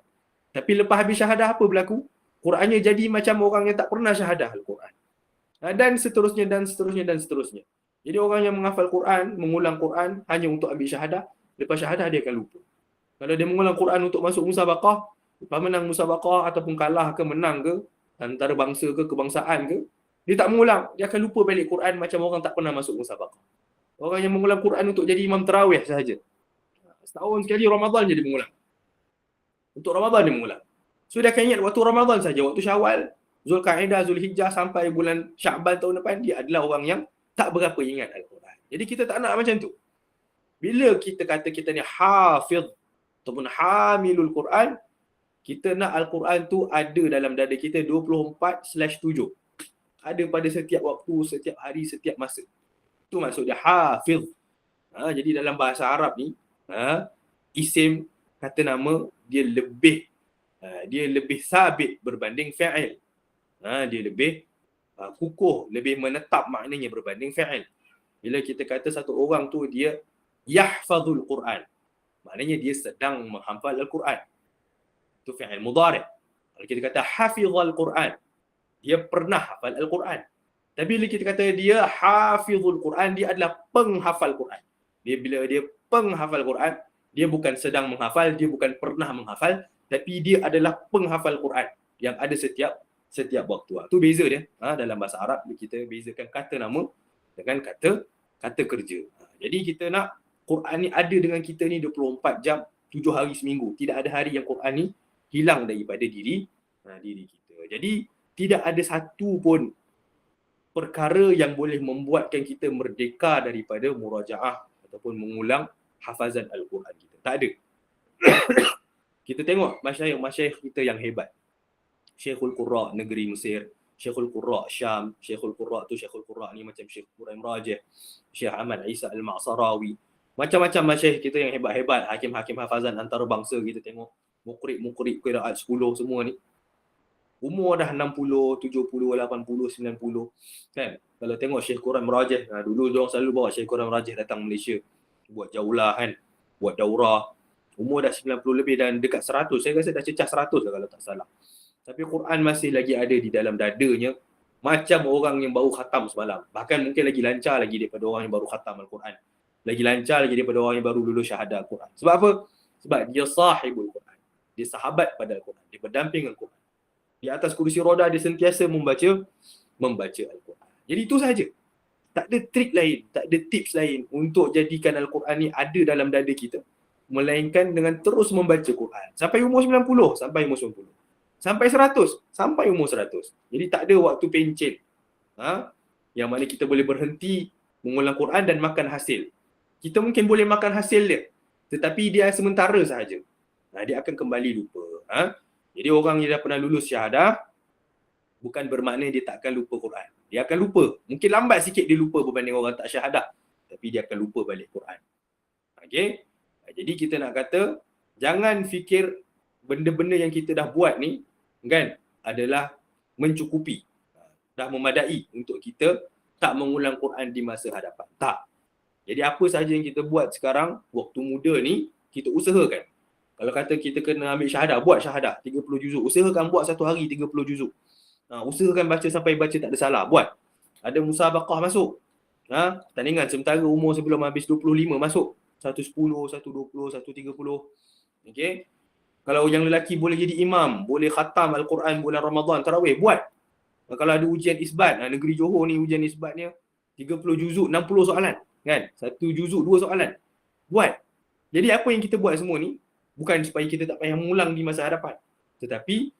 Tapi lepas habis syahadah apa berlaku? Qurannya jadi macam orang yang tak pernah syahadah Al-Quran. Dan seterusnya, dan seterusnya, dan seterusnya. Jadi orang yang menghafal Quran, mengulang Quran hanya untuk ambil syahadah, lepas syahadah dia akan lupa. Kalau dia mengulang Quran untuk masuk musabaqah, lepas menang musabaqah ataupun kalah ke menang ke, antara bangsa ke kebangsaan ke, dia tak mengulang, dia akan lupa balik Quran macam orang tak pernah masuk musabaqah. Orang yang mengulang Quran untuk jadi imam tarawih sahaja. Setahun sekali Ramadan je dia mengulang. Untuk Ramadan dia mengulang. So dia akan ingat waktu Ramadan saja, waktu Syawal, Zulkaidah, Zulhijjah sampai bulan Sya'ban tahun depan, dia adalah orang yang tak berapa ingat Al-Quran. Jadi kita tak nak macam tu. Bila kita kata kita ni hafiz ataupun hamilul Quran, kita nak Al-Quran tu ada dalam dada kita 24/7. Ada pada setiap waktu, setiap hari, setiap masa. Itu maksud dia hafiz. Jadi dalam bahasa Arab ni, isim kata nama dia lebih sabit berbanding fa'il. Dia lebih kukuh, lebih menetap maknanya berbanding fa'il. Bila kita kata satu orang tu dia yahfazul Quran, maknanya dia sedang menghafal Al-Quran. Itu fi'il mudhari'. Kalau kita kata hafizal Quran, dia pernah hafal Al-Quran. Tapi bila kita kata dia hafizul Quran, dia adalah penghafal Quran. Bila dia penghafal Quran, dia bukan sedang menghafal, dia bukan pernah menghafal, tapi dia adalah penghafal Quran yang ada setiap waktu. Itu beza dia. Dalam bahasa Arab kita bezakan kata nama dengan kata kerja. Jadi kita nak Quran ni ada dengan kita ni 24 jam, 7 hari seminggu. Tidak ada hari yang Quran ni hilang daripada diri kita. Jadi tidak ada satu pun perkara yang boleh membuatkan kita merdeka daripada murajaah ataupun mengulang hafazan Al-Quran kita. Tak ada. Kita tengok masyayikh kita yang hebat. Syekhul Qurra negeri Mesir, Syekhul Qurra Syam, Syekhul Qurra ni macam Syekh Quraim Rajih, Syekh Ahmad Isa Al-Ma'sarawi. Macam-macam masyayikh kita yang hebat-hebat, hakim-hakim hafazan antarabangsa kita tengok, muqri' qiraat 10 semua ni. Umur dah 60, 70, 80, 90 kan. Kalau tengok Syekh Quraim Rajih, dulu dia orang selalu bawa Syekh Quraim Rajih datang Malaysia buat jaulah kan, buat daurah. Umur dah 90 lebih dan dekat 100. Saya rasa dah cecah 100 lah kalau tak salah. Tapi Quran masih lagi ada di dalam dadanya macam orang yang baru khatam semalam. Bahkan mungkin lagi lancar lagi daripada orang yang baru khatam Al-Quran. Lagi lancar lagi daripada orang yang baru lulus syahadah Al-Quran. Sebab apa? Sebab dia sahibul Quran. Dia sahabat pada Al-Quran. Dia berdamping Al-Quran. Di atas kursi roda dia sentiasa membaca Al-Quran. Jadi itu sahaja. Tak ada trik lain, tak ada tips lain untuk jadikan Al-Quran ni ada dalam dada kita. Melainkan dengan terus membaca Quran. Sampai umur 90, sampai umur 90. Sampai 100, sampai umur 100. Jadi tak ada waktu pencen. Yang mana kita boleh berhenti mengulang Quran dan makan hasil. Kita mungkin boleh makan hasil dia, tetapi dia sementara sahaja. Dia akan kembali lupa. Jadi orang yang dah pernah lulus syahadah, bukan bermakna dia tak akan lupa Quran. Dia akan lupa. Mungkin lambat sikit dia lupa berbanding orang tak syahadah, tapi dia akan lupa balik Quran. Okay? Jadi kita nak kata, jangan fikir benda-benda yang kita dah buat ni kan adalah mencukupi, dah memadai untuk kita tak mengulang Quran di masa hadapan. Tak. Jadi apa sahaja yang kita buat sekarang, waktu muda ni, kita usahakan. Kalau kata kita kena ambil syahadah, buat syahadah 30 juzuk. Usahakan buat satu hari 30 juzuk. Usahakan baca sampai baca tak ada salah. Buat. Ada musabaqah masuk. Pertandingan sementara umur sebelum habis 25 masuk. 110, 120, 130. Okay. Kalau yang lelaki boleh jadi imam, boleh khatam Al-Quran bulan Ramadan, tarawih, buat. Kalau ada ujian isbat, negeri Johor ni ujian isbatnya 30 juzuk, 60 soalan. Kan? 1 juzuk, 2 soalan. Buat. Jadi apa yang kita buat semua ni, bukan supaya kita tak payah mengulang di masa hadapan. Tetapi,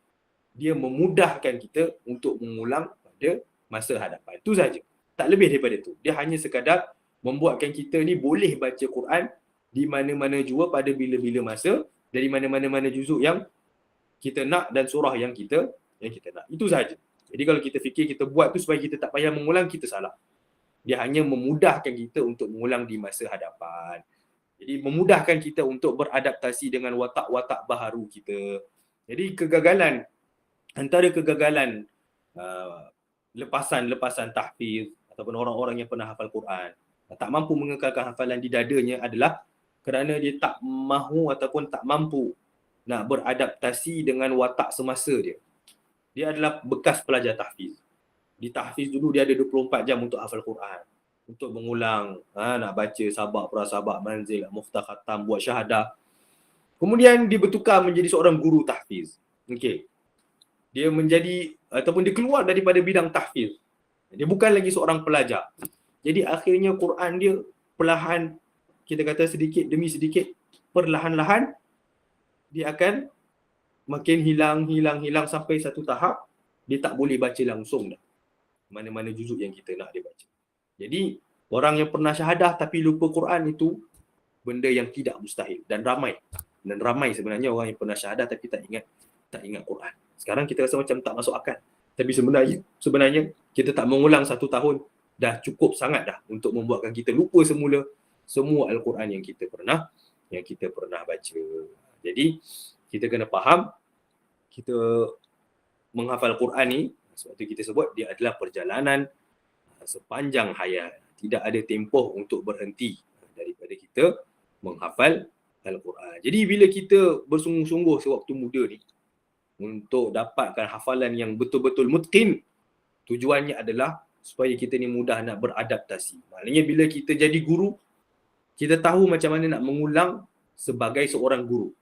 dia memudahkan kita untuk mengulang pada masa hadapan. Itu saja. Tak lebih daripada itu. Dia hanya sekadar membuatkan kita ni boleh baca Quran di mana-mana jua pada bila-bila masa, dari mana-mana juzuk yang kita nak dan surah yang kita nak. Itu saja. Jadi kalau kita fikir kita buat tu supaya kita tak payah mengulang, kita salah. Dia hanya memudahkan kita untuk mengulang di masa hadapan. Jadi memudahkan kita untuk beradaptasi dengan watak-watak baharu kita. Jadi kegagalan, antara kegagalan lepasan tahfiz ataupun orang-orang yang pernah hafal Quran, tak mampu mengekalkan hafalan di dadanya adalah kerana dia tak mahu ataupun tak mampu nak beradaptasi dengan watak semasa dia. Dia adalah bekas pelajar tahfiz. Di tahfiz dulu dia ada 24 jam untuk hafal Quran. Untuk mengulang, nak baca sabak, prasabak, manzil, muftah, khatam, buat syahadah. Kemudian dia bertukar menjadi seorang guru tahfiz. Okey. Dia menjadi ataupun dia keluar daripada bidang tahfiz. Dia bukan lagi seorang pelajar. Jadi akhirnya Quran dia perlahan, kita kata sedikit demi sedikit, perlahan-lahan dia akan makin hilang sampai satu tahap dia tak boleh baca langsung dah mana-mana juzuk yang kita nak dia baca. Jadi orang yang pernah syahadah tapi lupa Quran itu benda yang tidak mustahil dan ramai sebenarnya orang yang pernah syahadah tapi tak ingat Quran. Sekarang kita rasa macam tak masuk akal. Tapi sebenarnya kita tak mengulang 1 tahun dah cukup sangat dah untuk membuatkan kita lupa semua Al-Quran yang kita pernah baca. Jadi kita kena faham, kita menghafal Quran ni, sebab tu kita sebut dia adalah perjalanan sepanjang hayat. Tidak ada tempoh untuk berhenti daripada kita menghafal Al-Quran. Jadi bila kita bersungguh-sungguh sewaktu muda ni untuk dapatkan hafalan yang betul-betul mutqin, tujuannya adalah supaya kita ni mudah nak beradaptasi. Maknanya bila kita jadi guru, kita tahu macam mana nak mengulang sebagai seorang guru.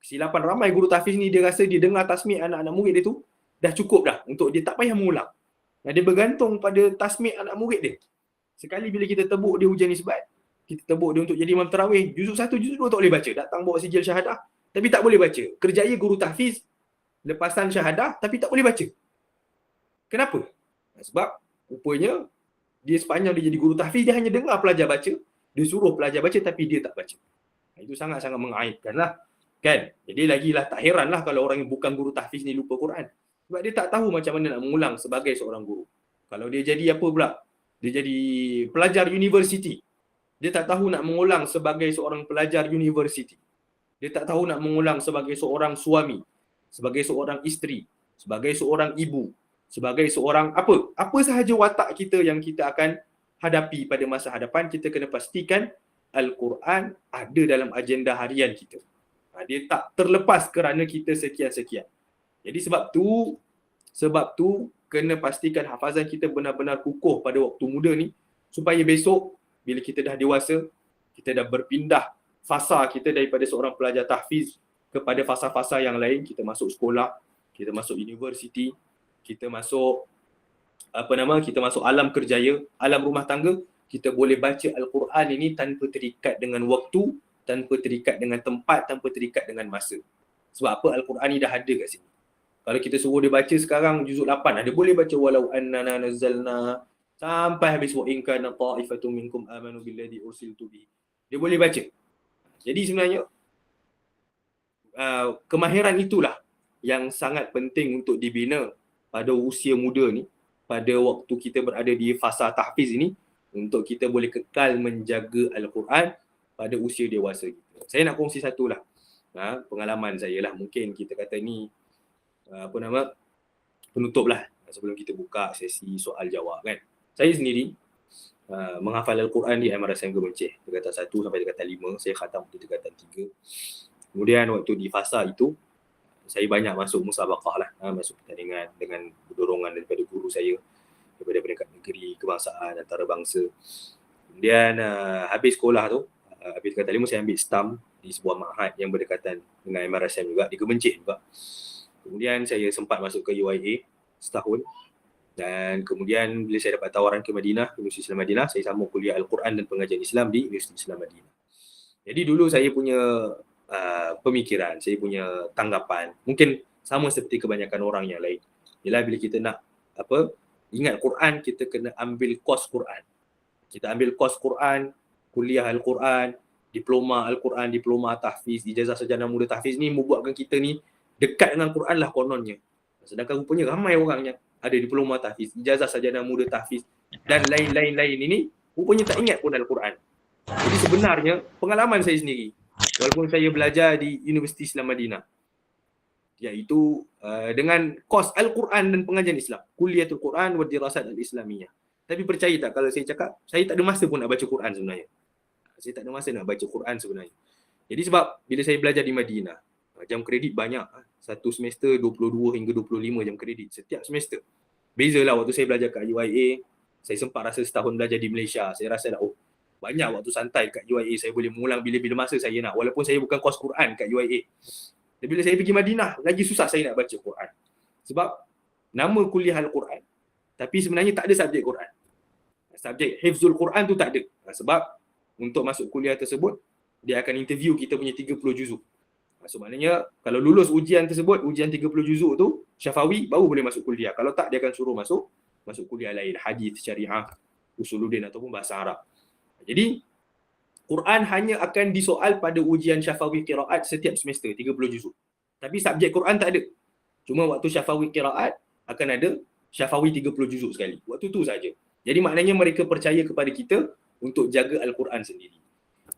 Kesilapan ramai guru tahfiz ni, dia rasa dia dengar tasmih anak-anak murid dia tu dah cukup dah untuk dia tak payah mengulang. Dia bergantung pada tasmih anak murid dia. Sekali bila kita tebuk dia ujian isbat, kita tebuk dia untuk jadi imam tarawih, juzuk 1, juzuk 2 tak boleh baca, datang bawa sijil syahadah tapi tak boleh baca. Kerjaya guru tahfiz lepasan syahadah tapi tak boleh baca. Kenapa? Sebab rupanya dia sepanjang dia jadi guru tahfiz, dia hanya dengar pelajar baca, dia suruh pelajar baca tapi dia tak baca. Itu sangat-sangat mengaibkan lah. Kan? Jadi lagilah tak heran lah kalau orang yang bukan guru tahfiz ni lupa Quran. Sebab dia tak tahu macam mana nak mengulang sebagai seorang guru. Kalau dia jadi apa pula? Dia jadi pelajar universiti. Dia tak tahu nak mengulang sebagai seorang pelajar universiti. Dia tak tahu nak mengulang sebagai seorang suami, sebagai seorang isteri, sebagai seorang ibu, sebagai seorang apa sahaja watak kita yang kita akan hadapi pada masa hadapan, kita kena pastikan Al-Quran ada dalam agenda harian kita. Dia tak terlepas kerana kita sekian-sekian. Jadi sebab tu kena pastikan hafazan kita benar-benar kukuh pada waktu muda ni, supaya besok bila kita dah dewasa, kita dah berpindah fasa kita daripada seorang pelajar tahfiz kepada fasa-fasa yang lain. Kita masuk sekolah, kita masuk universiti, kita masuk kita masuk alam kerjaya, alam rumah tangga, kita boleh baca Al-Quran ini tanpa terikat dengan waktu, tanpa terikat dengan tempat, tanpa terikat dengan masa. Sebab apa? Al-Quran ni dah ada kat sini. Kalau kita suruh dia baca sekarang juzuk 8, dia boleh baca walau annana nazzalna Sampai habis wa in kana ta'ifatun minkum amanu billadhi ursiltu bihi. Dia boleh baca. Jadi sebenarnya kemahiran itulah yang sangat penting untuk dibina pada usia muda ni, pada waktu kita berada di fasa tahfiz ini, untuk kita boleh kekal menjaga Al-Quran pada usia dewasa kita. Saya nak kongsi satu lah, pengalaman saya lah. Mungkin kita kata ni penutup lah sebelum kita buka sesi soal jawab kan. Saya sendiri menghafal Al-Quran di MRSM Gemenceh, tingkatan 1 sampai tingkatan 5. Saya khatam di tingkatan 3. Kemudian waktu di fasa itu, saya banyak masuk musabaqah lah, masuk pertandingan dengan dorongan daripada guru saya, daripada peringkat negeri, kebangsaan, antarabangsa. Kemudian habis sekolah tu, habis tingkatan 5 saya ambil STAM di sebuah ma'had yang berdekatan dengan MRSM juga, di Gemenceh juga. Kemudian saya sempat masuk ke UIA setahun, dan kemudian bila saya dapat tawaran ke Madinah, Universiti Islam Madinah, saya sambung kuliah Al-Quran dan Pengajian Islam di Universiti Islam Madinah. Jadi dulu saya punya pemikiran, saya punya tanggapan mungkin sama seperti kebanyakan orang yang lain. Ialah bila kita nak ingat Quran, kita kena ambil kos Quran. Kita ambil kos Quran, kuliah Al-Quran, diploma Al-Quran, diploma tahfiz, ijazah sarjana muda tahfiz ni membuatkan kita ni dekat dengan Quran lah kononnya. Sedangkan rupanya ramai orang yang ada diploma tahfiz, ijazah sarjana muda tahfiz dan lain-lain ini rupanya tak ingat pun Al-Quran. Jadi sebenarnya pengalaman saya sendiri, walaupun saya belajar di Universiti Islam Madinah, iaitu dengan kos Al-Quran dan Pengajian Islam, Kuliatul Quran wa Dirasat Al-Islamiyah. Tapi percaya tak kalau saya cakap, saya tak ada masa pun nak baca Quran sebenarnya. Saya tak ada masa nak baca Quran sebenarnya. Jadi sebab bila saya belajar di Madinah, jam kredit banyak. Satu semester 22 hingga 25 jam kredit setiap semester. Bezalah waktu saya belajar kat UIA, saya sempat rasa setahun belajar di Malaysia. Saya rasa banyak waktu santai kat UIA, saya boleh mengulang bila-bila masa saya nak. Walaupun saya bukan kos Quran kat UIA. Dan bila saya pergi Madinah, lagi susah saya nak baca Quran. Sebab nama kuliah Al-Quran, tapi sebenarnya tak ada subjek Quran. Subjek Hifzul Quran tu tak ada. Sebab untuk masuk kuliah tersebut, dia akan interview kita punya 30 juzuk. So maknanya kalau lulus ujian tersebut, ujian 30 juzuk tu, Syafawi, baru boleh masuk kuliah. Kalau tak, dia akan suruh masuk kuliah lain, hadis, syariah, usuluddin ataupun bahasa Arab. Jadi Quran hanya akan disoal pada ujian Syafawi Qiraat setiap semester 30 juzuk. Tapi subjek Quran tak ada. Cuma waktu Syafawi Qiraat akan ada Syafawi 30 juzuk sekali. Waktu tu saja. Jadi maknanya mereka percaya kepada kita untuk jaga Al-Quran sendiri.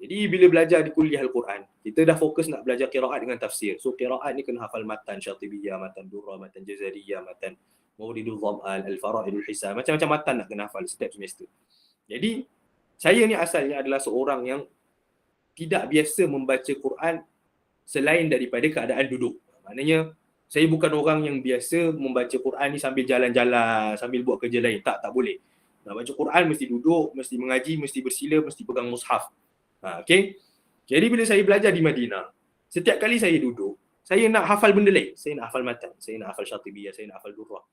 Jadi bila belajar di kuliah Al-Quran, kita dah fokus nak belajar qiraat dengan tafsir. So qiraat ni kena hafal matan Syatibiyah, matan Durrah, matan Jazariyah, matan Mawridul Dham'an, Al-Fara'idul Hisab. Macam-macam matan nak kena hafal setiap semester. Jadi saya ni asalnya adalah seorang yang tidak biasa membaca Quran selain daripada keadaan duduk. Maknanya saya bukan orang yang biasa membaca Quran ni sambil jalan-jalan, sambil buat kerja lain. Tak boleh. Nak baca Quran mesti duduk, mesti mengaji, mesti bersila, mesti pegang mushaf. Okay. Jadi bila saya belajar di Madinah, setiap kali saya duduk, saya nak hafal benda lain. Saya nak hafal matan, saya nak hafal Syatibiyah, saya nak hafal Durrah.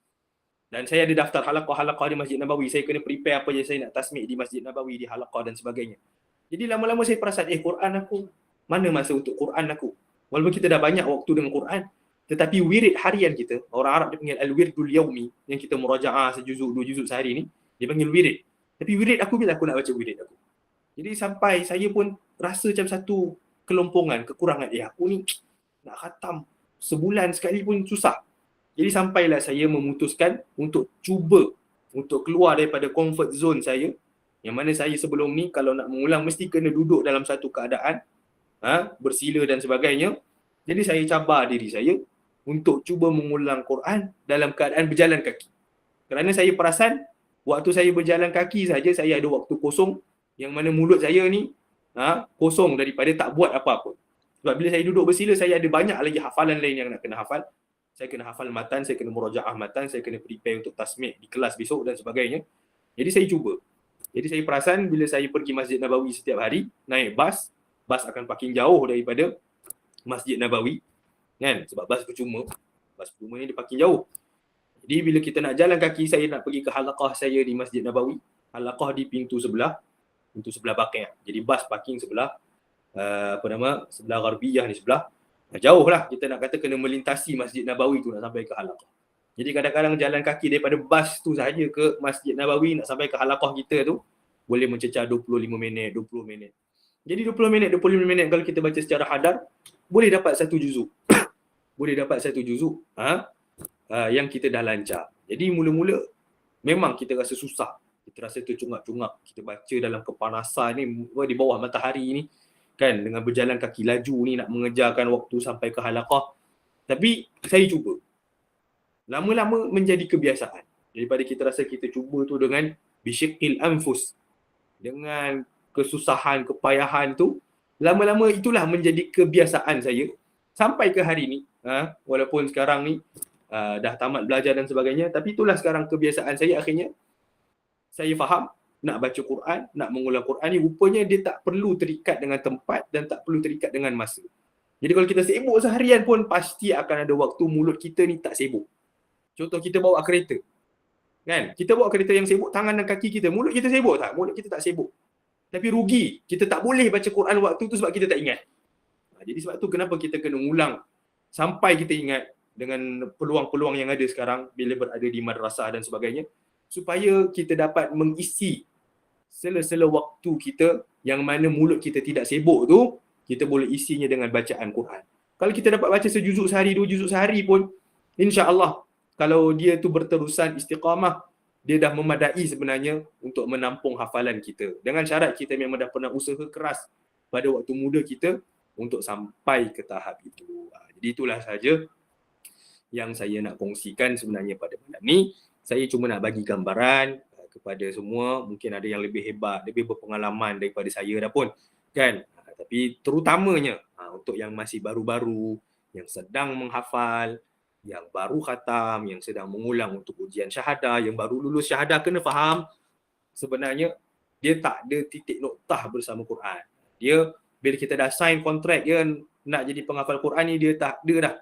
Dan saya ada daftar halaqah-halaqah di Masjid Nabawi. Saya kena prepare apa yang saya nak tasmik di Masjid Nabawi, di halaqah dan sebagainya. Jadi lama-lama saya perasan, Quran aku, mana masa untuk Quran aku? Walaupun kita dah banyak waktu dengan Quran, tetapi wirid harian kita, orang Arab dia panggil al-wirdul yaumi, yang kita muraja'ah sejuzuk, 2 juzuk sehari ni, dia panggil wirid. Tapi wirid aku, bila aku nak baca wirid aku? Jadi sampai saya pun rasa macam satu kelompongan, kekurangan. Aku ni nak khatam sebulan sekali pun susah. Jadi sampailah saya memutuskan untuk cuba untuk keluar daripada comfort zone saya, yang mana saya sebelum ni kalau nak mengulang mesti kena duduk dalam satu keadaan, bersila dan sebagainya. Jadi saya cabar diri saya untuk cuba mengulang Quran dalam keadaan berjalan kaki. Kerana saya perasan waktu saya berjalan kaki saja saya ada waktu kosong, yang mana mulut saya ni kosong daripada tak buat apa-apa. Sebab bila saya duduk bersila, saya ada banyak lagi hafalan lain yang nak kena hafal. Saya kena hafal matan, saya kena murajaah matan, saya kena prepare untuk tasmik di kelas besok dan sebagainya. Jadi saya cuba. Jadi saya perasan bila saya pergi Masjid Nabawi setiap hari, naik bas akan parking jauh daripada Masjid Nabawi. Kan? Sebab bas percuma ni dia parking jauh. Jadi bila kita nak jalan kaki, saya nak pergi ke halaqah saya di Masjid Nabawi. Halaqah di pintu sebelah Baqi'. Jadi bas parking sebelah sebelah Gharbiyah ni sebelah. Jauh lah, kita nak kata kena melintasi Masjid Nabawi tu nak sampai ke halaqah. Jadi kadang-kadang jalan kaki daripada bas tu saja ke Masjid Nabawi nak sampai ke halaqah kita tu boleh mencecah 25 minit, 20 minit. Jadi 20 minit, 25 minit kalau kita baca secara hadar, boleh dapat satu juzuk. Boleh dapat satu juzuk yang kita dah lancar. Jadi mula-mula memang kita rasa susah. Kita rasa tercungak-cungak. Kita baca dalam kepanasan ni, di bawah matahari ni, kan, dengan berjalan kaki laju ni nak mengejarkan waktu sampai ke halaqah. Tapi saya cuba. Lama-lama menjadi kebiasaan. Daripada kita rasa kita cuba tu dengan bisyikil anfus, dengan kesusahan, kepayahan tu, lama-lama itulah menjadi kebiasaan saya sampai ke hari ni. Walaupun sekarang ni dah tamat belajar dan sebagainya, tapi itulah sekarang kebiasaan saya. Akhirnya saya faham nak baca Quran, nak mengulang Quran ni rupanya dia tak perlu terikat dengan tempat dan tak perlu terikat dengan masa. Jadi kalau kita sibuk seharian pun pasti akan ada waktu mulut kita ni tak sibuk. Contoh kita bawa kereta, kan? Kita bawa kereta yang sibuk tangan dan kaki kita, mulut kita sibuk tak? Mulut kita tak sibuk. Tapi rugi, kita tak boleh baca Quran waktu tu sebab kita tak ingat. Jadi sebab tu kenapa kita kena ulang sampai kita ingat dengan peluang-peluang yang ada sekarang bila berada di madrasah dan sebagainya, supaya kita dapat mengisi sela-sela waktu kita yang mana mulut kita tidak sibuk tu, kita boleh isinya dengan bacaan Quran. Kalau kita dapat baca sejuzuk sehari, 2 juzuk sehari pun, insya-Allah kalau dia tu berterusan istiqamah, dia dah memadai sebenarnya untuk menampung hafalan kita. Dengan syarat kita memang dah pernah usaha keras pada waktu muda kita untuk sampai ke tahap itu. Jadi itulah sahaja yang saya nak kongsikan sebenarnya pada malam ni. Saya cuma nak bagi gambaran kepada semua, mungkin ada yang lebih hebat, lebih berpengalaman daripada saya dah pun, kan? Tapi terutamanya untuk yang masih baru-baru, yang sedang menghafal, yang baru khatam, yang sedang mengulang untuk ujian syahadah, yang baru lulus syahadah, kena faham sebenarnya dia tak ada titik noktah bersama Quran. Dia bila kita dah sign kontrak dia nak jadi penghafal Quran ni, dia tak ada dah.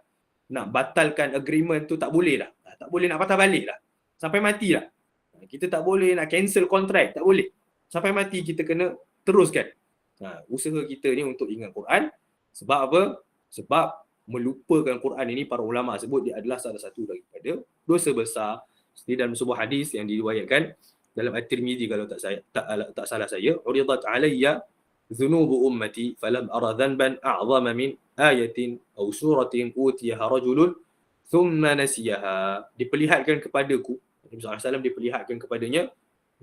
Nak batalkan agreement tu tak boleh dah. Tak boleh nak patah balik dah. Sampai mati dah. Kita tak boleh nak cancel kontrak, tak boleh. Sampai mati kita kena teruskan usaha kita ni untuk ingat Quran. Sebab apa? Sebab melupakan Quran ini, para ulama sebut dia adalah salah satu daripada dosa besar. Seperti dalam sebuah hadis yang diriwayatkan dalam At-Tirmizi kalau tak salah saya, uridat alayya dhunubu ummati falam ara dhanban a'zama min ayatin aw suratin utiyaha rajulun thumma nasiyaha. Diperlihatkan kepadaku, Nabi SAW diperlihatkan kepadanya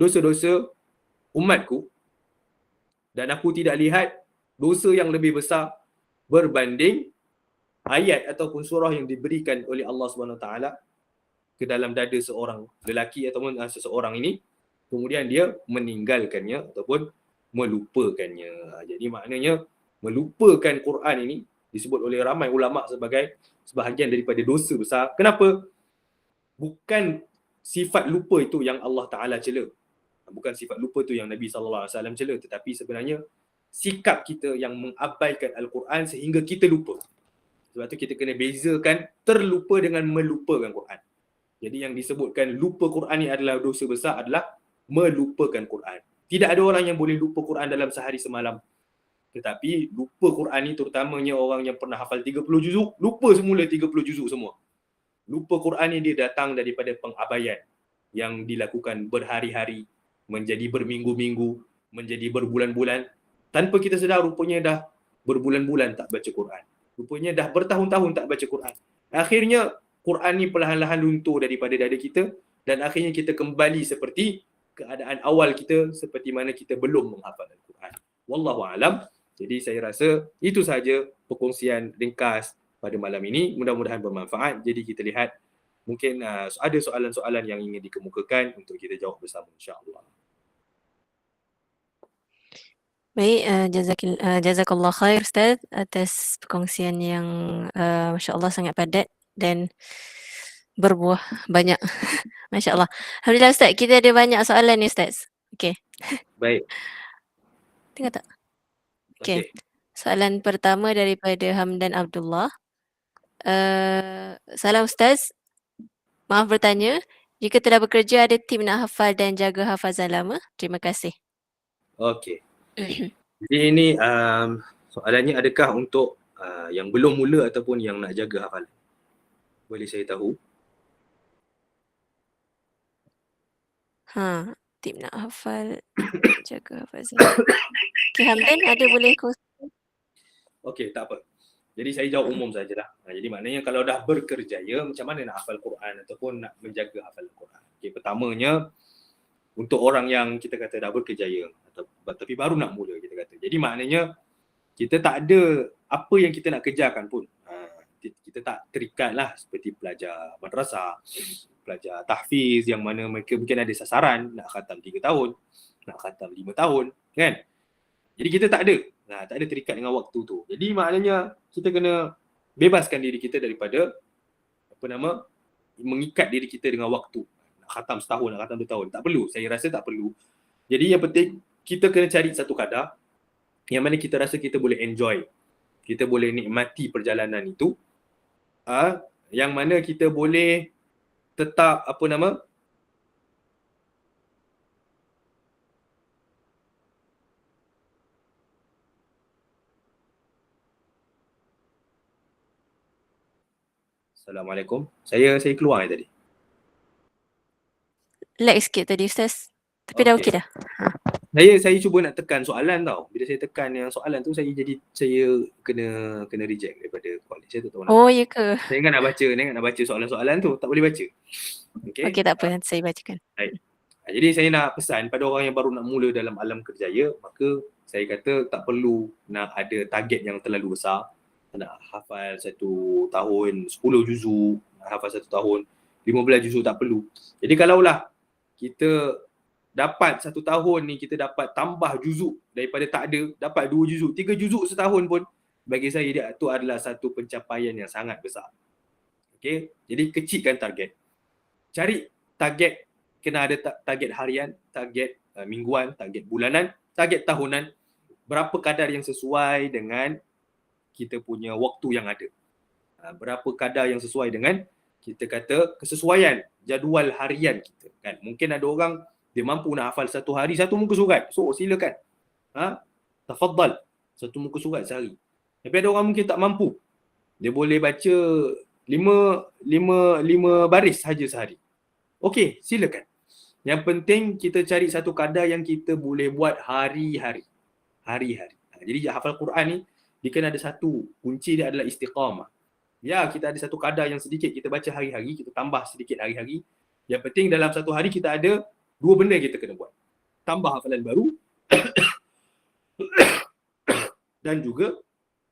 dosa-dosa umatku, dan aku tidak lihat dosa yang lebih besar berbanding ayat ataupun surah yang diberikan oleh Allah SWT ke dalam dada seorang lelaki ataupun seseorang ini, kemudian dia meninggalkannya ataupun melupakannya. Jadi maknanya melupakan Quran ini disebut oleh ramai ulama sebagai sebahagian daripada dosa besar. Kenapa? Bukan sifat lupa itu yang Allah Ta'ala cela. Bukan sifat lupa itu yang Nabi SAW cela, tetapi sebenarnya sikap kita yang mengabaikan Al-Quran sehingga kita lupa. Sebab tu kita kena bezakan terlupa dengan melupakan Quran. Jadi yang disebutkan lupa Quran ni adalah dosa besar adalah melupakan Quran. Tidak ada orang yang boleh lupa Quran dalam sehari semalam. Tetapi lupa Quran ni terutamanya orang yang pernah hafal 30 juzuk, lupa semula 30 juzuk semua. Lupa Quran ni dia datang daripada pengabaian yang dilakukan berhari-hari, menjadi berminggu-minggu, menjadi berbulan-bulan. Tanpa kita sedar rupanya dah berbulan-bulan tak baca Quran. Rupanya dah bertahun-tahun tak baca Quran. Akhirnya Quran ni perlahan-lahan luntur daripada dada kita dan akhirnya kita kembali seperti keadaan awal kita, seperti mana kita belum menghafal Al-Quran. Wallahu a'lam. Jadi saya rasa itu sahaja perkongsian ringkas pada malam ini. Mudah-mudahan bermanfaat. Jadi kita lihat mungkin ada soalan-soalan yang ingin dikemukakan untuk kita jawab bersama, insya-Allah. Baik, jazakallah khair Ustaz atas perkongsian yang Masya Allah sangat padat dan berbuah banyak. Masya Allah. Alhamdulillah Ustaz, kita ada banyak soalan ni Ustaz. Okey. Baik. Tengok tak? Okey. Soalan pertama daripada Hamdan Abdullah. Salam Ustaz. Maaf bertanya, jika telah bekerja ada tim nak hafal dan jaga hafazan lama? Terima kasih. Okey. Jadi ini soalannya, adakah untuk yang belum mula ataupun yang nak jaga hafalan? Boleh saya tahu? Tip nak hafal, jaga hafal saya. Okay, Hamdan ada boleh kongsi? Okey, tak apa. Jadi saya jawab umum sajalah. Jadi maknanya kalau dah berkerjaya, macam mana nak hafal Quran ataupun nak menjaga hafalan Quran. Okey, pertamanya untuk orang yang kita kata dah berkerjaya tapi baru nak mula kita kata. Jadi maknanya kita tak ada apa yang kita nak kerjakan pun. Kita tak terikat lah seperti pelajar madrasah, pelajar tahfiz yang mana mereka mungkin ada sasaran nak khatam 3 tahun, nak khatam 5 tahun, kan? Jadi kita tak ada. Tak ada terikat dengan waktu tu. Jadi maknanya kita kena bebaskan diri kita daripada mengikat diri kita dengan waktu. Nak khatam setahun, nak khatam 2 tahun. Tak perlu. Saya rasa tak perlu. Jadi yang penting kita kena cari satu kadar yang mana kita rasa kita boleh enjoy. Kita boleh nikmati perjalanan itu. Yang mana kita boleh tetap Assalamualaikum. Saya keluar tadi. Lag sikit tadi Ustaz. Tapi dah okey dah. Saya cuba nak tekan soalan tau. Bila saya tekan yang soalan tu saya kena reject daripada college. Saya tak tahu Oh, ya ke? Saya ingat nak baca soalan-soalan tu, tak boleh baca. Okey, tak apa, nanti saya bacakan. Baik. Jadi saya nak pesan pada orang yang baru nak mula dalam alam kerjaya, maka saya kata tak perlu nak ada target yang terlalu besar. Nak hafal 1 tahun 10 juzuk, nak hafal 1 tahun 15 juzuk, tak perlu. Jadi kalaulah kita dapat 1 tahun ni kita dapat tambah juzuk daripada tak ada, dapat 2 juzuk, 3 juzuk setahun pun, bagi saya itu adalah satu pencapaian yang sangat besar. Okey, jadi kecilkan target. Cari target, kena ada target harian, target mingguan, target bulanan, target tahunan, berapa kadar yang sesuai dengan kita punya waktu yang ada. Berapa kadar yang sesuai dengan kita kata kesesuaian jadual harian kita, kan. Mungkin ada orang dia mampu nak hafal 1 hari 1 muka surat. So silakan. Tafaddal. 1 muka surat sehari. Tapi ada orang mungkin tak mampu. Dia boleh baca 5 baris saja sehari. Okey, silakan. Yang penting kita cari satu kadar yang kita boleh buat hari-hari. Hari-hari. Jadi hafal Quran ni dia kena ada satu kunci, dia adalah istiqamah. Ya, kita ada satu kadar yang sedikit kita baca hari-hari, kita tambah sedikit hari-hari. Yang penting dalam satu hari kita ada 2 benda kita kena buat. Tambah hafalan baru dan juga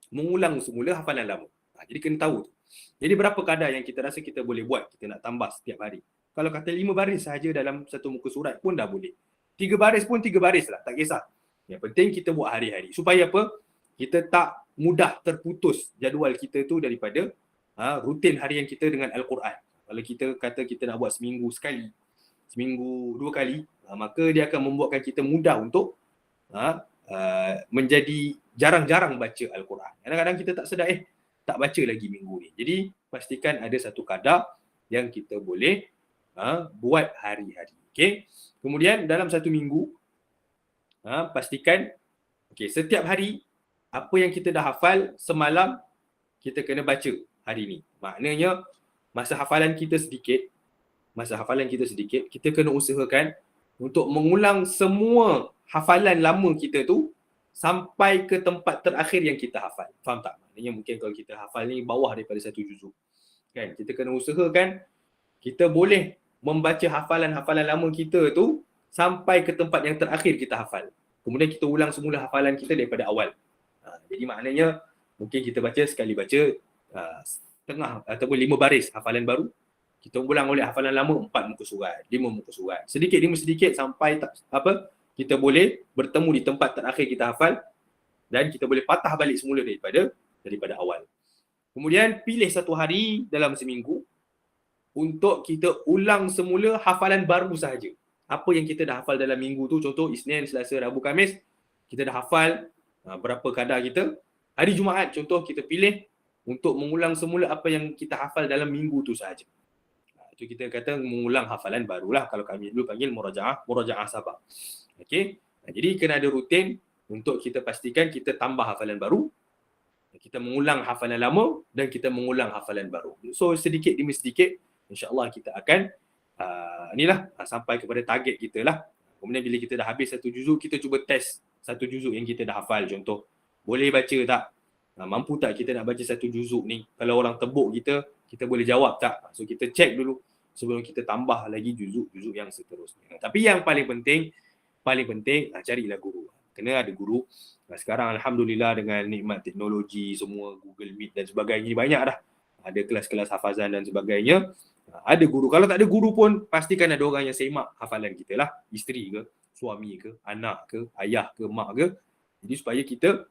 mengulang semula hafalan lama. Jadi kena tahu. Jadi berapa kadar yang kita rasa kita boleh buat, kita nak tambah setiap hari. Kalau kata 5 baris sahaja dalam satu muka surat pun dah boleh. 3 baris pun 3 baris lah, tak kisah. Yang penting kita buat hari-hari. Supaya apa? Kita tak mudah terputus jadual kita tu daripada rutin harian kita dengan Al-Quran. Kalau kita kata kita nak buat seminggu sekali, seminggu 2 kali, maka dia akan membuatkan kita mudah untuk menjadi jarang-jarang baca Al-Quran. Kadang-kadang kita tak sedar, tak baca lagi minggu ni. Jadi pastikan ada satu kadar yang kita boleh buat hari-hari. Okay? Kemudian dalam satu minggu, pastikan setiap hari apa yang kita dah hafal semalam kita kena baca hari ni. Maknanya masa hafalan kita sedikit, kita kena usahakan untuk mengulang semua hafalan lama kita tu sampai ke tempat terakhir yang kita hafal. Faham tak? Maknanya mungkin kalau kita hafal ni bawah daripada 1 juzuk, kan? Kita kena usahakan kita boleh membaca hafalan-hafalan lama kita tu sampai ke tempat yang terakhir kita hafal. Kemudian kita ulang semula hafalan kita daripada awal. Jadi maknanya mungkin kita baca sekali baca setengah ataupun 5 baris hafalan baru. Kita ulang oleh hafalan lama 4 muka surat, 5 muka surat. Sedikit demi sedikit sampai kita boleh bertemu di tempat terakhir kita hafal dan kita boleh patah balik semula daripada awal. Kemudian pilih satu hari dalam seminggu untuk kita ulang semula hafalan baru sahaja. Apa yang kita dah hafal dalam minggu tu, contoh Isnin, Selasa, Rabu, Khamis, kita dah hafal berapa kadar kita. Hari Jumaat contoh kita pilih untuk mengulang semula apa yang kita hafal dalam minggu tu sahaja. Itu kita kata mengulang hafalan barulah, kalau kami dulu panggil murajaah sabah. Okey. Jadi kena ada rutin untuk kita pastikan kita tambah hafalan baru, kita mengulang hafalan lama dan kita mengulang hafalan baru. So sedikit demi sedikit insya-Allah kita akan sampai kepada target kita lah. Kemudian bila kita dah habis satu juzuk, kita cuba test satu juzuk yang kita dah hafal. Contoh, boleh baca tak? Mampu tak kita nak baca satu juzuk ni? Kalau orang tebuk kita boleh jawab tak? So kita check dulu sebelum kita tambah lagi juzuk-juzuk yang seterusnya. Tapi yang paling penting carilah guru. Kena ada guru. Sekarang Alhamdulillah dengan nikmat teknologi, semua Google Meet dan sebagainya, banyak dah. Ada kelas-kelas hafazan dan sebagainya. Ada guru. Kalau tak ada guru pun, pastikan ada orang yang semak hafalan kita lah. Isteri ke, suami ke, anak ke, ayah ke, mak ke. Jadi supaya kita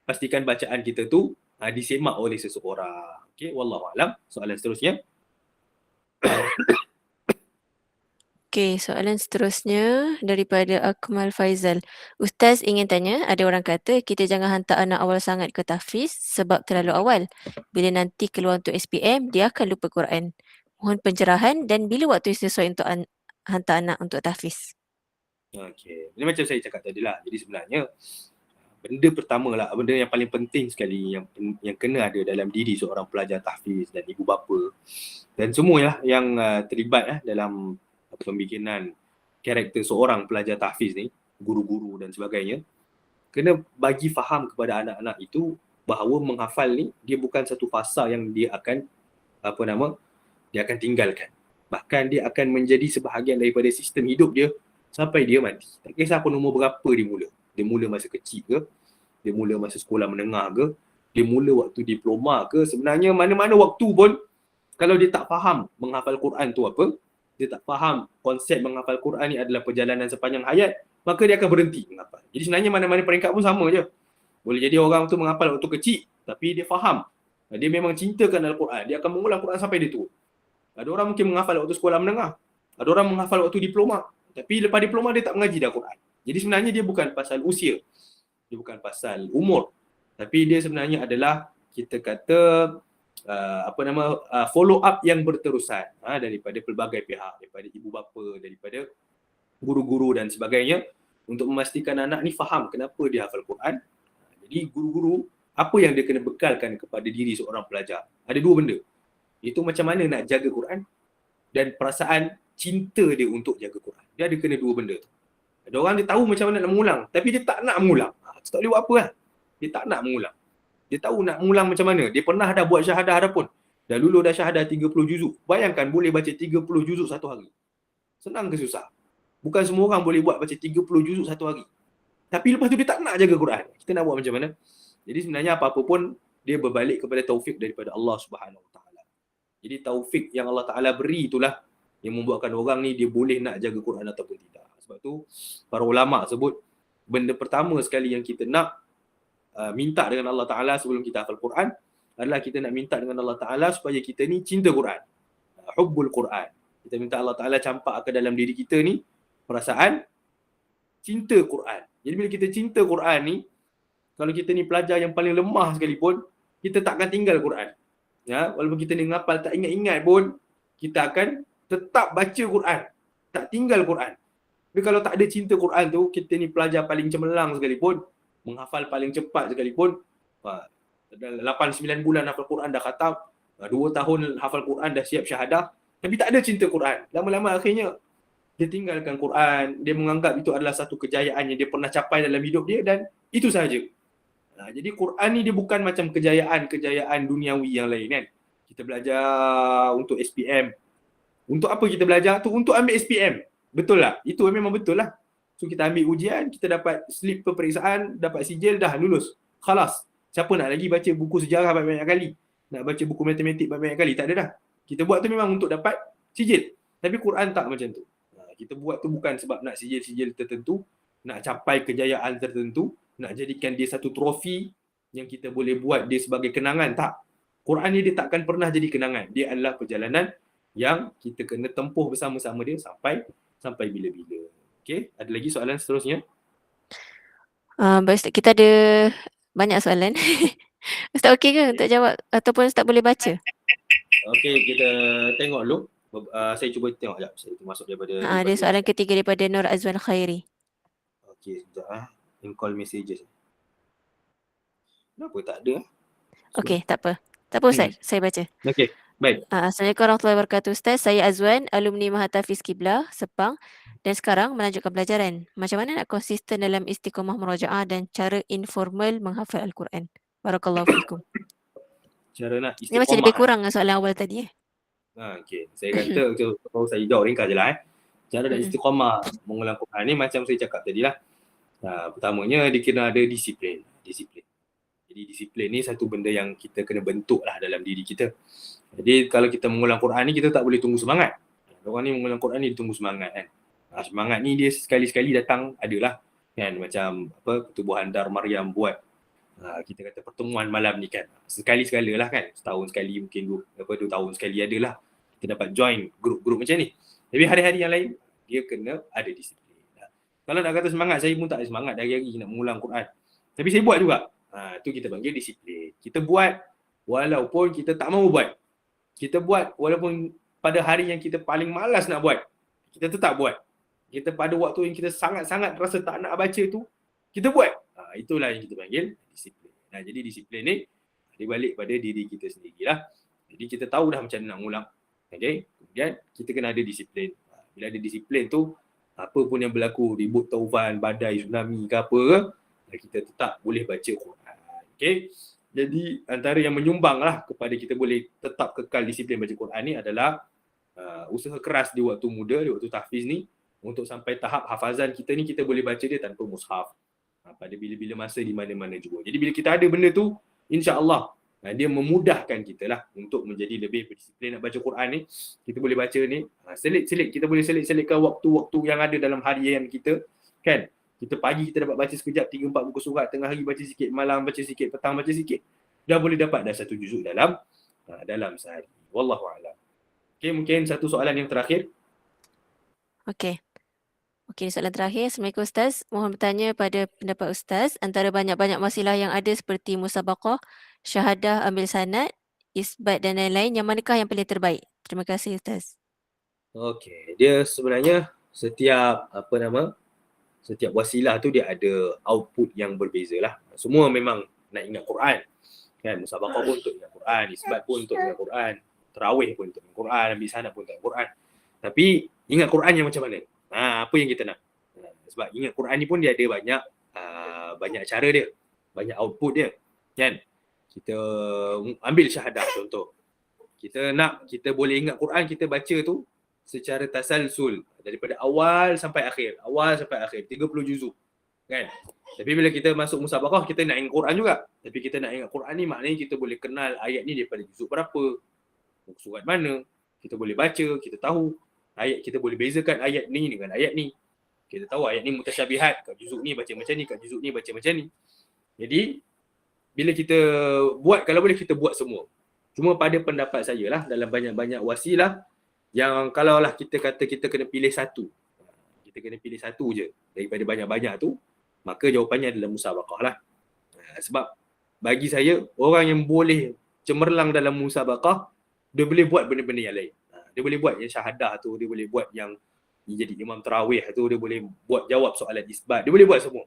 pastikan bacaan kita tu disemak oleh seseorang. Okay, wallahualam. Soalan seterusnya. Okey, soalan seterusnya daripada Akmal Faizal. Ustaz ingin tanya, ada orang kata kita jangan hantar anak awal sangat ke tahfiz sebab terlalu awal. Bila nanti keluar untuk SPM, dia akan lupa Quran. Mohon pencerahan dan bila waktu yang sesuai untuk hantar anak untuk tahfiz. Okey. Ini macam saya cakap tadi lah. Jadi sebenarnya benda pertama lah, benda yang paling penting sekali yang kena ada dalam diri seorang pelajar tahfiz dan ibu bapa dan semua yang terlibat dalam pembikinan karakter seorang pelajar tahfiz ni, guru-guru dan sebagainya, kena bagi faham kepada anak-anak itu bahawa menghafal ni dia bukan satu fasa yang dia akan dia akan tinggalkan. Bahkan dia akan menjadi sebahagian daripada sistem hidup dia sampai dia mati. Tak kisah pun umur berapa dia mula. Dia mula masa kecil ke, dia mula masa sekolah menengah ke, dia mula waktu diploma ke, sebenarnya mana-mana waktu pun kalau dia tak faham menghafal Quran tu apa, dia tak faham konsep menghafal Quran ni adalah perjalanan sepanjang hayat, maka dia akan berhenti menghafal. Jadi sebenarnya mana-mana peringkat pun sama je. Boleh jadi orang tu menghafal waktu kecil, tapi dia faham. Dia memang cintakan Al-Quran. Dia akan mengulang Quran sampai dia tua. Ada orang mungkin menghafal waktu sekolah menengah. Ada orang menghafal waktu diploma. Tapi lepas diploma dia tak mengaji dah Quran. Jadi sebenarnya dia bukan pasal usia. Dia bukan pasal umur. Tapi dia sebenarnya adalah kita kata follow up yang berterusan daripada pelbagai pihak, daripada ibu bapa, daripada guru-guru dan sebagainya untuk memastikan anak ni faham kenapa dia hafal Quran. Jadi guru-guru apa yang dia kena bekalkan kepada diri seorang pelajar? Ada dua benda. Itu macam mana nak jaga Quran dan perasaan cinta dia untuk jaga Quran. Dia ada kena dua benda tu. Ada orang dia tahu macam mana nak mengulang tapi dia tak nak mengulang. Tak boleh buat apa kan? Dia tak nak mengulang. Dia tahu nak mengulang macam mana. Dia pernah dah buat syahadah dah pun. Dah lulu dah syahadah 30 juzuk. Bayangkan boleh baca 30 juzuk satu hari. Senang ke susah? Bukan semua orang boleh buat baca 30 juzuk satu hari. Tapi lepas tu dia tak nak jaga Quran. Kita nak buat macam mana? Jadi sebenarnya apa-apa pun dia berbalik kepada taufik daripada Allah Subhanahu Wa Taala. Jadi taufik yang Allah Taala beri itulah yang membuatkan orang ni dia boleh nak jaga Quran ataupun tidak. Sebab tu para ulama sebut benda pertama sekali yang kita nak minta dengan Allah Ta'ala sebelum kita hafal Quran adalah kita nak minta dengan Allah Ta'ala supaya kita ni cinta Quran. Hubbul Quran. Kita minta Allah Ta'ala campak ke dalam diri kita ni perasaan cinta Quran. Jadi bila kita cinta Quran ni, kalau kita ni pelajar yang paling lemah sekalipun, kita tak akan tinggal Quran. Ya, walaupun kita ni ngapal tak ingat-ingat pun, kita akan tetap baca Quran. Tak tinggal Quran. Tapi kalau tak ada cinta Quran tu, kita ni pelajar paling cemerlang sekalipun, menghafal paling cepat sekalipun, 8-9 bulan hafal Quran dah khatam, 2 tahun hafal Quran dah siap syahadah, tapi tak ada cinta Quran. Lama-lama akhirnya dia tinggalkan Quran, dia menganggap itu adalah satu kejayaan yang dia pernah capai dalam hidup dia dan itu sahaja. Jadi Quran ni dia bukan macam kejayaan duniawi yang lain kan. Kita belajar untuk SPM. Untuk apa kita belajar tu? Untuk ambil SPM. Betul lah. Itu memang betul lah. So kita ambil ujian, kita dapat slip peperiksaan, dapat sijil, dah lulus. Khalas. Siapa nak lagi baca buku sejarah banyak-banyak kali? Nak baca buku matematik banyak-banyak kali? Tak ada dah. Kita buat tu memang untuk dapat sijil. Tapi Quran tak macam tu. Kita buat tu bukan sebab nak sijil-sijil tertentu, nak capai kejayaan tertentu, nak jadikan dia satu trofi yang kita boleh buat dia sebagai kenangan. Tak. Quran ni dia takkan pernah jadi kenangan. Dia adalah perjalanan yang kita kena tempuh bersama-sama dia sampai bila-bila. Okey, ada lagi soalan seterusnya? Baik Ustaz, kita ada banyak soalan. Ustaz okey ke untuk jawab ataupun Ustaz boleh baca? Okey, kita tengok dulu. Saya cuba tengok sekejap. Saya masuk daripada Ada soalan ketiga daripada Nur Azwan Khairi. Okey, sekejap in call messages. Kenapa tak ada? Okey, tak apa. Tak apa Ustaz, saya baca. Okey. Baik. Assalamualaikum warahmatullahi wabarakatuh Ustaz. Saya Azwan, alumni Mahatafiz Qiblah, Sepang dan sekarang melanjutkan pelajaran. Macam mana nak konsisten dalam istiqamah murajaah dan cara informal menghafal Al-Quran? Barakallahu fikum. Cara nak Ini macam lebih istiqamah. kurang dengan soalan awal tadi. Okey. Saya kata, saya jawab ringkas je lah. Cara nak istiqamah mengulang Quran ni macam saya cakap tadi lah. Pertamanya dia kena ada disiplin. Jadi disiplin ni satu benda yang kita kena bentuk lah dalam diri kita. Jadi kalau kita mengulang Quran ni kita tak boleh tunggu semangat. Orang ni mengulang Quran ni tunggu semangat kan. Semangat ni dia sekali-sekali datang adalah kan, macam apa pertubuhan Dar Maryam buat kita kata pertemuan malam ni kan. Sekali-sekala lah kan. Setahun sekali mungkin 2 tahun sekali adalah kita dapat join grup-grup macam ni. Tapi hari-hari yang lain dia kena ada disiplin. Kalau nak kata semangat, saya pun tak ada semangat hari-hari nak mengulang Quran. Tapi saya buat juga. Tu kita panggil disiplin. Kita buat walaupun kita tak mahu buat. Kita buat walaupun pada hari yang kita paling malas nak buat. Kita tetap buat. Kita pada waktu yang kita sangat-sangat rasa tak nak baca tu, kita buat. Itulah yang kita panggil disiplin. Jadi disiplin ni dibalik pada diri kita sendirilah. Jadi kita tahu dah macam mana nak mengulang. Okay? Kemudian kita kena ada disiplin. Bila ada disiplin tu, apa pun yang berlaku, ribut taufan, badai, tsunami ke apa ke, kita tetap boleh baca Quran. Okay? Jadi antara yang menyumbang lah kepada kita boleh tetap kekal disiplin baca Quran ni adalah usaha keras di waktu muda, di waktu tahfiz ni, untuk sampai tahap hafazan kita ni kita boleh baca dia tanpa mushaf. Pada bila-bila masa di mana-mana juga. Jadi bila kita ada benda tu, insya-Allah dia memudahkan kita lah untuk menjadi lebih berdisiplin nak baca Quran ni. Kita boleh baca ni, selit-selit, kita boleh selit-selitkan waktu-waktu yang ada dalam harian kita, kan? Kita pagi kita dapat baca sekejap 3-4 buku surat, tengah hari baca sikit, malam baca sikit, petang baca sikit. Dah boleh dapat dah 1 juzuk dalam sehari. Wallahu a'lam. Okey, mungkin satu soalan yang terakhir. Okey, soalan terakhir. Assalamualaikum Ustaz. Mohon bertanya pada pendapat Ustaz, antara banyak-banyak wasilah yang ada seperti musabaqah, syahadah ambil sanad, isbat dan lain-lain, yang manakah yang paling terbaik? Terima kasih Ustaz. Okey, dia sebenarnya setiap wasilah tu dia ada output yang berbeza lah. Semua memang nak ingat Quran. Kan, musabaqah pun untuk ingat Quran, isbat pun untuk ingat Quran, tarawih pun untuk ingat Quran, ambil sanad pun untuk ingat Quran. Tapi ingat Quran yang macam mana? Apa yang kita nak? Sebab ingat Quran ni pun dia ada banyak cara dia, banyak output dia. Kan? Kita ambil syahadah contoh. Kita boleh ingat Quran, kita baca tu secara tasalsul daripada awal sampai akhir, 30 juzuk. Kan? Tapi bila kita masuk musabaqah, kita nak ingat Quran juga. Tapi kita nak ingat Quran ni maknanya kita boleh kenal ayat ni daripada juzuk berapa, surat mana, kita boleh baca, kita tahu ayat, kita boleh bezakan ayat ni dengan ayat ni. Kita tahu ayat ni mutasyabihat, kat juzuk ni baca macam ni, kat juzuk ni baca macam ni. Jadi bila kita buat, kalau boleh kita buat semua. Cuma pada pendapat saya lah, dalam banyak-banyak wasilah, yang kalaulah kita kata kita kena pilih satu, kita kena pilih satu je daripada banyak-banyak tu, maka jawapannya adalah musabaqah lah. Sebab bagi saya, orang yang boleh cemerlang dalam musabaqah, dia boleh buat benda-benda yang lain. Dia boleh buat yang syahadah tu, dia boleh buat yang jadi imam tarawih tu, dia boleh buat jawab soalan isbat, dia boleh buat semua.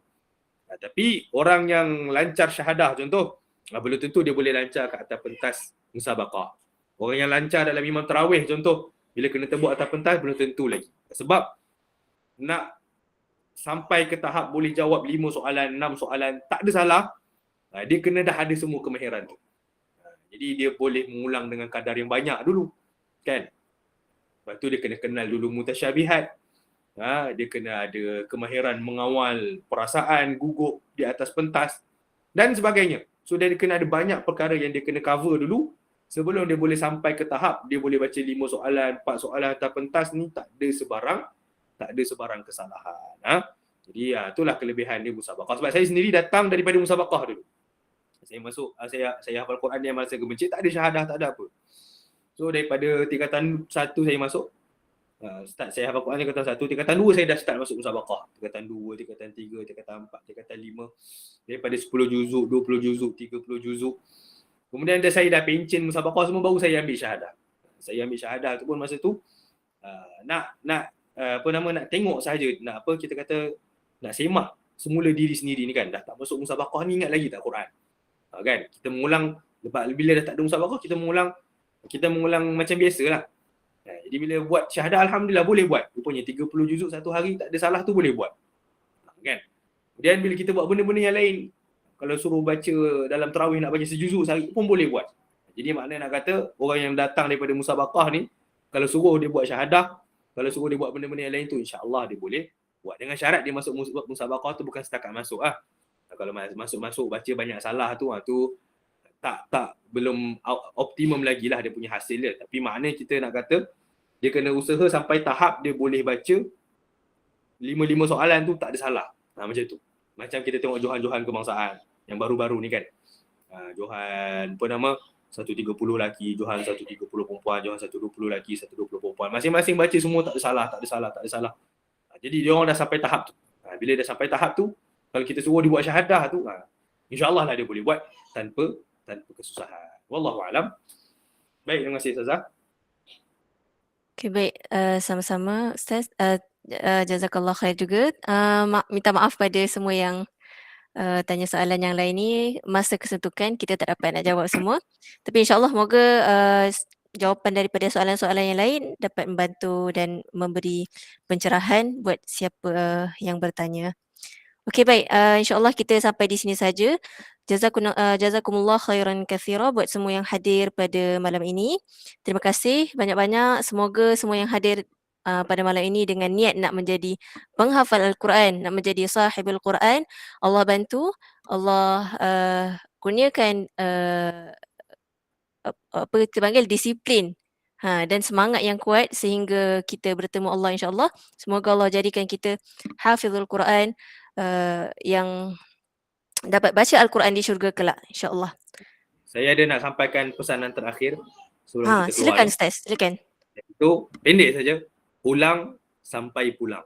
Tapi orang yang lancar syahadah contoh, belum tentu dia boleh lancar ke atas pentas musabaqah. Orang yang lancar dalam imam tarawih contoh, bila kena tebuk atas pentas belum tentu lagi. Sebab nak sampai ke tahap boleh jawab 5 soalan, 6 soalan, tak ada salah, dia kena dah ada semua kemahiran tu. Jadi dia boleh mengulang dengan kadar yang banyak dulu. Kan? Lepas tu dia kena kenal dulu mutasyabihat. Dia kena ada kemahiran mengawal perasaan, gugup di atas pentas dan sebagainya. So dia kena ada banyak perkara yang dia kena cover dulu sebelum dia boleh sampai ke tahap dia boleh baca 5 soalan, 4 soalan atas pentas ni tak ada sebarang kesalahan. Jadi itulah kelebihan dia musabaqah. Sebab saya sendiri datang daripada musabaqah dulu. Saya masuk, saya hafal Quran yang masa gemencit, tak ada syahadah, tak ada apa. So daripada tingkatan 1 saya masuk, start saya hafal Quran tingkatan 1, tingkatan 2 saya dah start masuk musabaqah. Tingkatan 2, tingkatan 3, tingkatan 4, tingkatan 5. Daripada 10 juzuk, 20 juzuk, 30 juzuk. Kemudian saya dah pencen musabaqah semua, baru saya ambil syahadah. Saya ambil syahadah tu pun masa tu nak tengok saja, kita kata nak semak semula diri sendiri ni kan. Dah tak masuk musabaqah ni, ingat lagi tak Quran? Kan? Kita mengulang, bila dah tak ada musabaqah, kita mengulang Kita mengulang macam biasalah. Jadi bila buat syahadah alhamdulillah boleh buat. Rupanya 30 juzuk satu hari tak ada salah tu boleh buat. Kan? Kemudian bila kita buat benda-benda yang lain, kalau suruh baca dalam tarawih nak baca sejuzuk sehari pun boleh buat. Jadi maknanya nak kata orang yang datang daripada musabaqah ni, kalau suruh dia buat syahadah, kalau suruh dia buat benda-benda yang lain tu, insya-Allah dia boleh buat. Dengan syarat dia masuk musabaqah tu bukan setakat masuk ah. Kalau masuk baca banyak salah tu, tak belum optimum lagi lah dia punya hasil dia. Tapi maknanya kita nak kata dia kena usaha sampai tahap dia boleh baca 5 soalan tu tak ada salah. Macam tu. Macam kita tengok Johan kebangsaan yang baru-baru ni kan. Johan apa nama 130 lelaki, Johan 130 perempuan, Johan 120 lelaki, 120 perempuan. Masing-masing baca semua tak ada salah. Jadi dia orang dah sampai tahap tu. Bila dah sampai tahap tu, kalau kita suruh dia buat syahadah tu, insya-Allah lah dia boleh buat tanpa kesusahan. Wallahu alam. Baik, terima kasih Ustazah. Okay, baik. Sama-sama Ustaz. Jazakallah khair juga. Minta maaf pada semua yang tanya soalan yang lain ni. Masa kesentukan kita tak dapat nak jawab semua. Tapi insyaAllah moga jawapan daripada soalan-soalan yang lain dapat membantu dan memberi pencerahan buat siapa yang bertanya. Okey, baik. InsyaAllah kita sampai di sini saja. Jazakumullah khairan kathira buat semua yang hadir pada malam ini. Terima kasih banyak-banyak. Semoga semua yang hadir pada malam ini dengan niat nak menjadi penghafal Al-Quran, nak menjadi sahibul Quran. Allah bantu, Allah kurniakan apa kita panggil disiplin dan semangat yang kuat sehingga kita bertemu Allah insya-Allah. Semoga Allah jadikan kita hafizul Quran yang dapat baca Al-Quran di syurga kelak insya-Allah. Saya ada nak sampaikan pesanan terakhir sebelum kita keluar. Silakan Ustaz, silakan. Itu pendek saja. Ulang sampai pulang.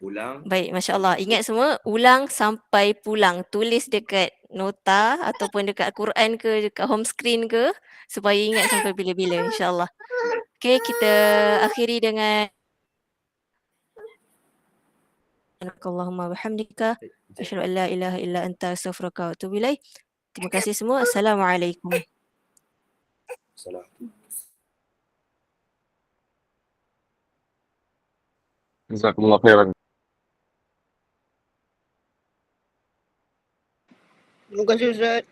Ulang. Baik, masya-Allah. Ingat semua, ulang sampai pulang. Tulis dekat nota ataupun dekat Al-Quran ke, dekat home screen ke, supaya ingat sampai bila-bila insya-Allah. Okey, kita akhiri dengan Allahumma bihamdika asyhadu an la ilaha illa anta astaghfiruka wa atubu ilaik. Terima kasih semua. Assalamualaikum. Assalamualaikum. Jazakumullah khairan. Terima kasih Ustaz.